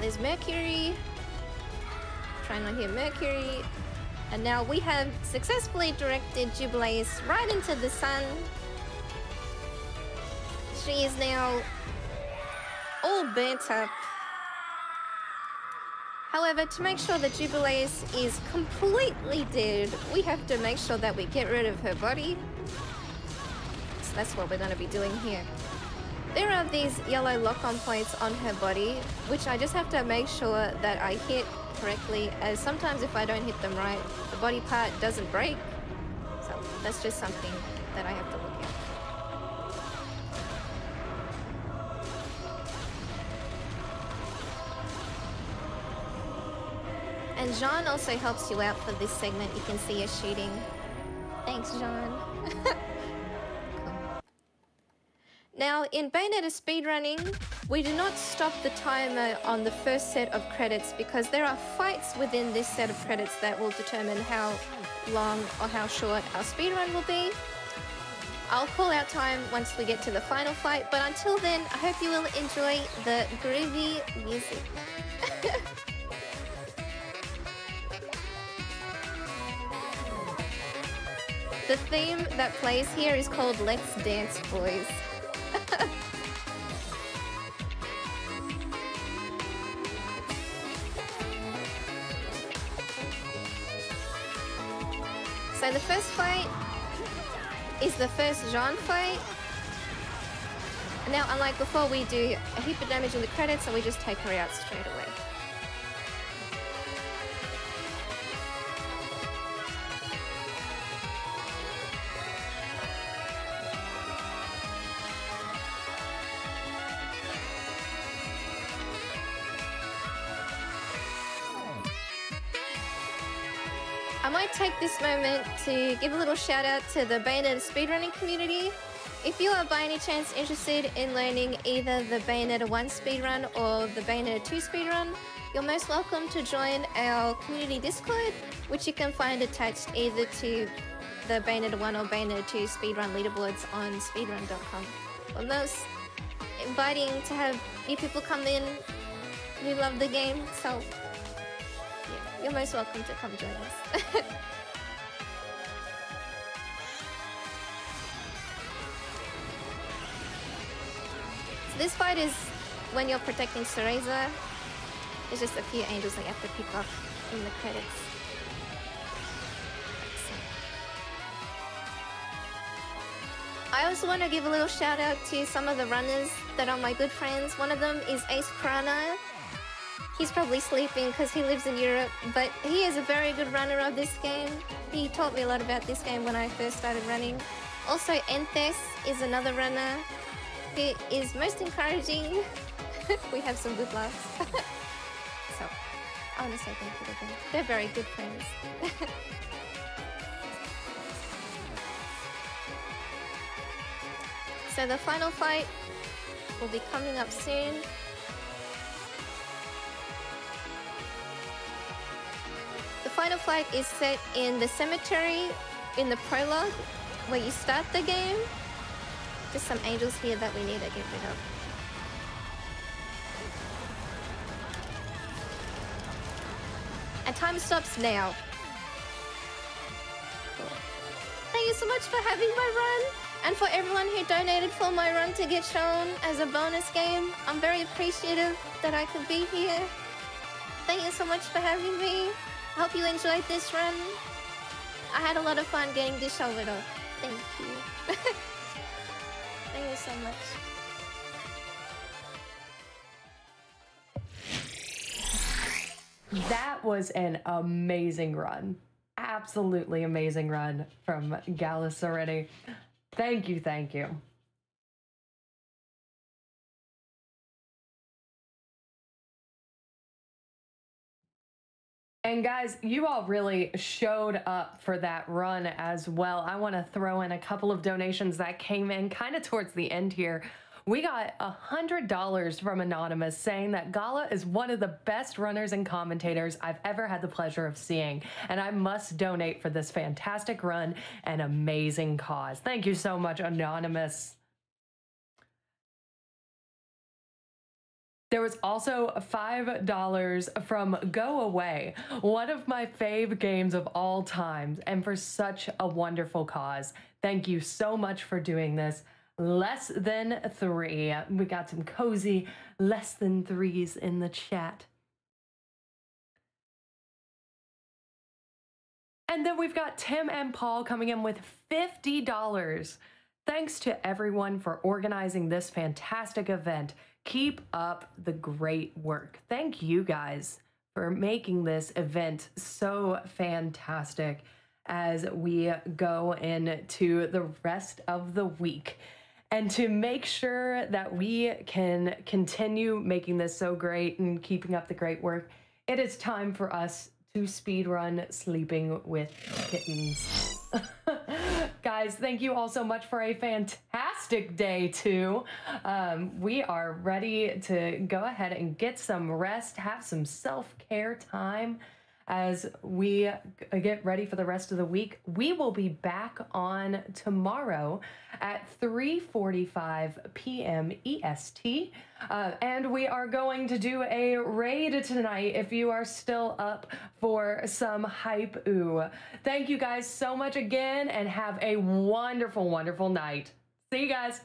There's Mercury. Try not to hit Mercury. And now we have successfully directed Jubilee right into the sun. She is now all burnt up. However, to make sure that Jubilee is completely dead, we have to make sure that we get rid of her body. So that's what we're going to be doing here. There are these yellow lock-on points on her body, which I just have to make sure that I hit correctly, as sometimes if I don't hit them right, the body part doesn't break. So that's just something that I have to look at. And Jean also helps you out for this segment. You can see her shooting. Thanks, Jean. Cool. Now, in Bayonetta speedrunning, we do not stop the timer on the first set of credits because there are fights within this set of credits that will determine how long or how short our speedrun will be. I'll call out time once we get to the final fight, but until then, I hope you will enjoy the groovy music. The theme that plays here is called Let's Dance Boys. So the first fight is the first Jean fight. Now, unlike before, we do a heap of damage in the credits and we just take her out straight away. I might take this moment to give a little shout out to the Bayonetta speedrunning community. If you are by any chance interested in learning either the Bayonetta 1 speedrun or the Bayonetta 2 speedrun, you're most welcome to join our community Discord, which you can find attached either to the Bayonetta 1 or Bayonetta 2 speedrun leaderboards on speedrun.com. I'm most inviting to have new people come in who love the game, so yeah, you're most welcome to come join us. So this fight is when you're protecting Cereza. There's just a few angels that you have to pick off in the credits. I also want to give a little shout out to some of the runners that are my good friends. One of them is Ace Krana. He's probably sleeping because he lives in Europe, but he is a very good runner of this game. He taught me a lot about this game when I first started running. Also, Enthes is another runner who is most encouraging. We have some good laughs. So, I want to say thank you to them. They're very good friends. So the final fight will be coming up soon. The final fight is set in the cemetery in the prologue where you start the game. Just some angels here that we need to get rid of. And time stops now. Cool. Thank you so much for having my run. And for everyone who donated for my run to get shown as a bonus game, I'm very appreciative that I could be here. Thank you so much for having me. I hope you enjoyed this run. I had a lot of fun getting this show it off. Thank you. Thank you so much. That was an amazing run. Absolutely amazing run from Gala Serenity. Thank you, thank you. And guys, you all really showed up for that run as well. I want to throw in a couple of donations that came in kind of towards the end here. We got $100 from Anonymous saying that Gala is one of the best runners and commentators I've ever had the pleasure of seeing, and I must donate for this fantastic run and amazing cause. Thank you so much, Anonymous. There was also $5 from Go Away, one of my fave games of all time, and for such a wonderful cause. Thank you so much for doing this. Less than 3. We got some cozy less than 3s in the chat. And then we've got Tim and Paul coming in with $50. Thanks to everyone for organizing this fantastic event. Keep up the great work. Thank you guys for making this event so fantastic as we go into the rest of the week. And to make sure that we can continue making this so great and keeping up the great work, it is time for us to speedrun Sleeping with Kittens. Guys, thank you all so much for a fantastic day too. We are ready to go ahead and get some rest, have some self-care time as we get ready for the rest of the week. We will be back on tomorrow at 3:45 p.m. EST. And we are going to do a raid tonight if you are still up for some hype. Ooh. Thank you guys so much again and have a wonderful, wonderful night. See you guys.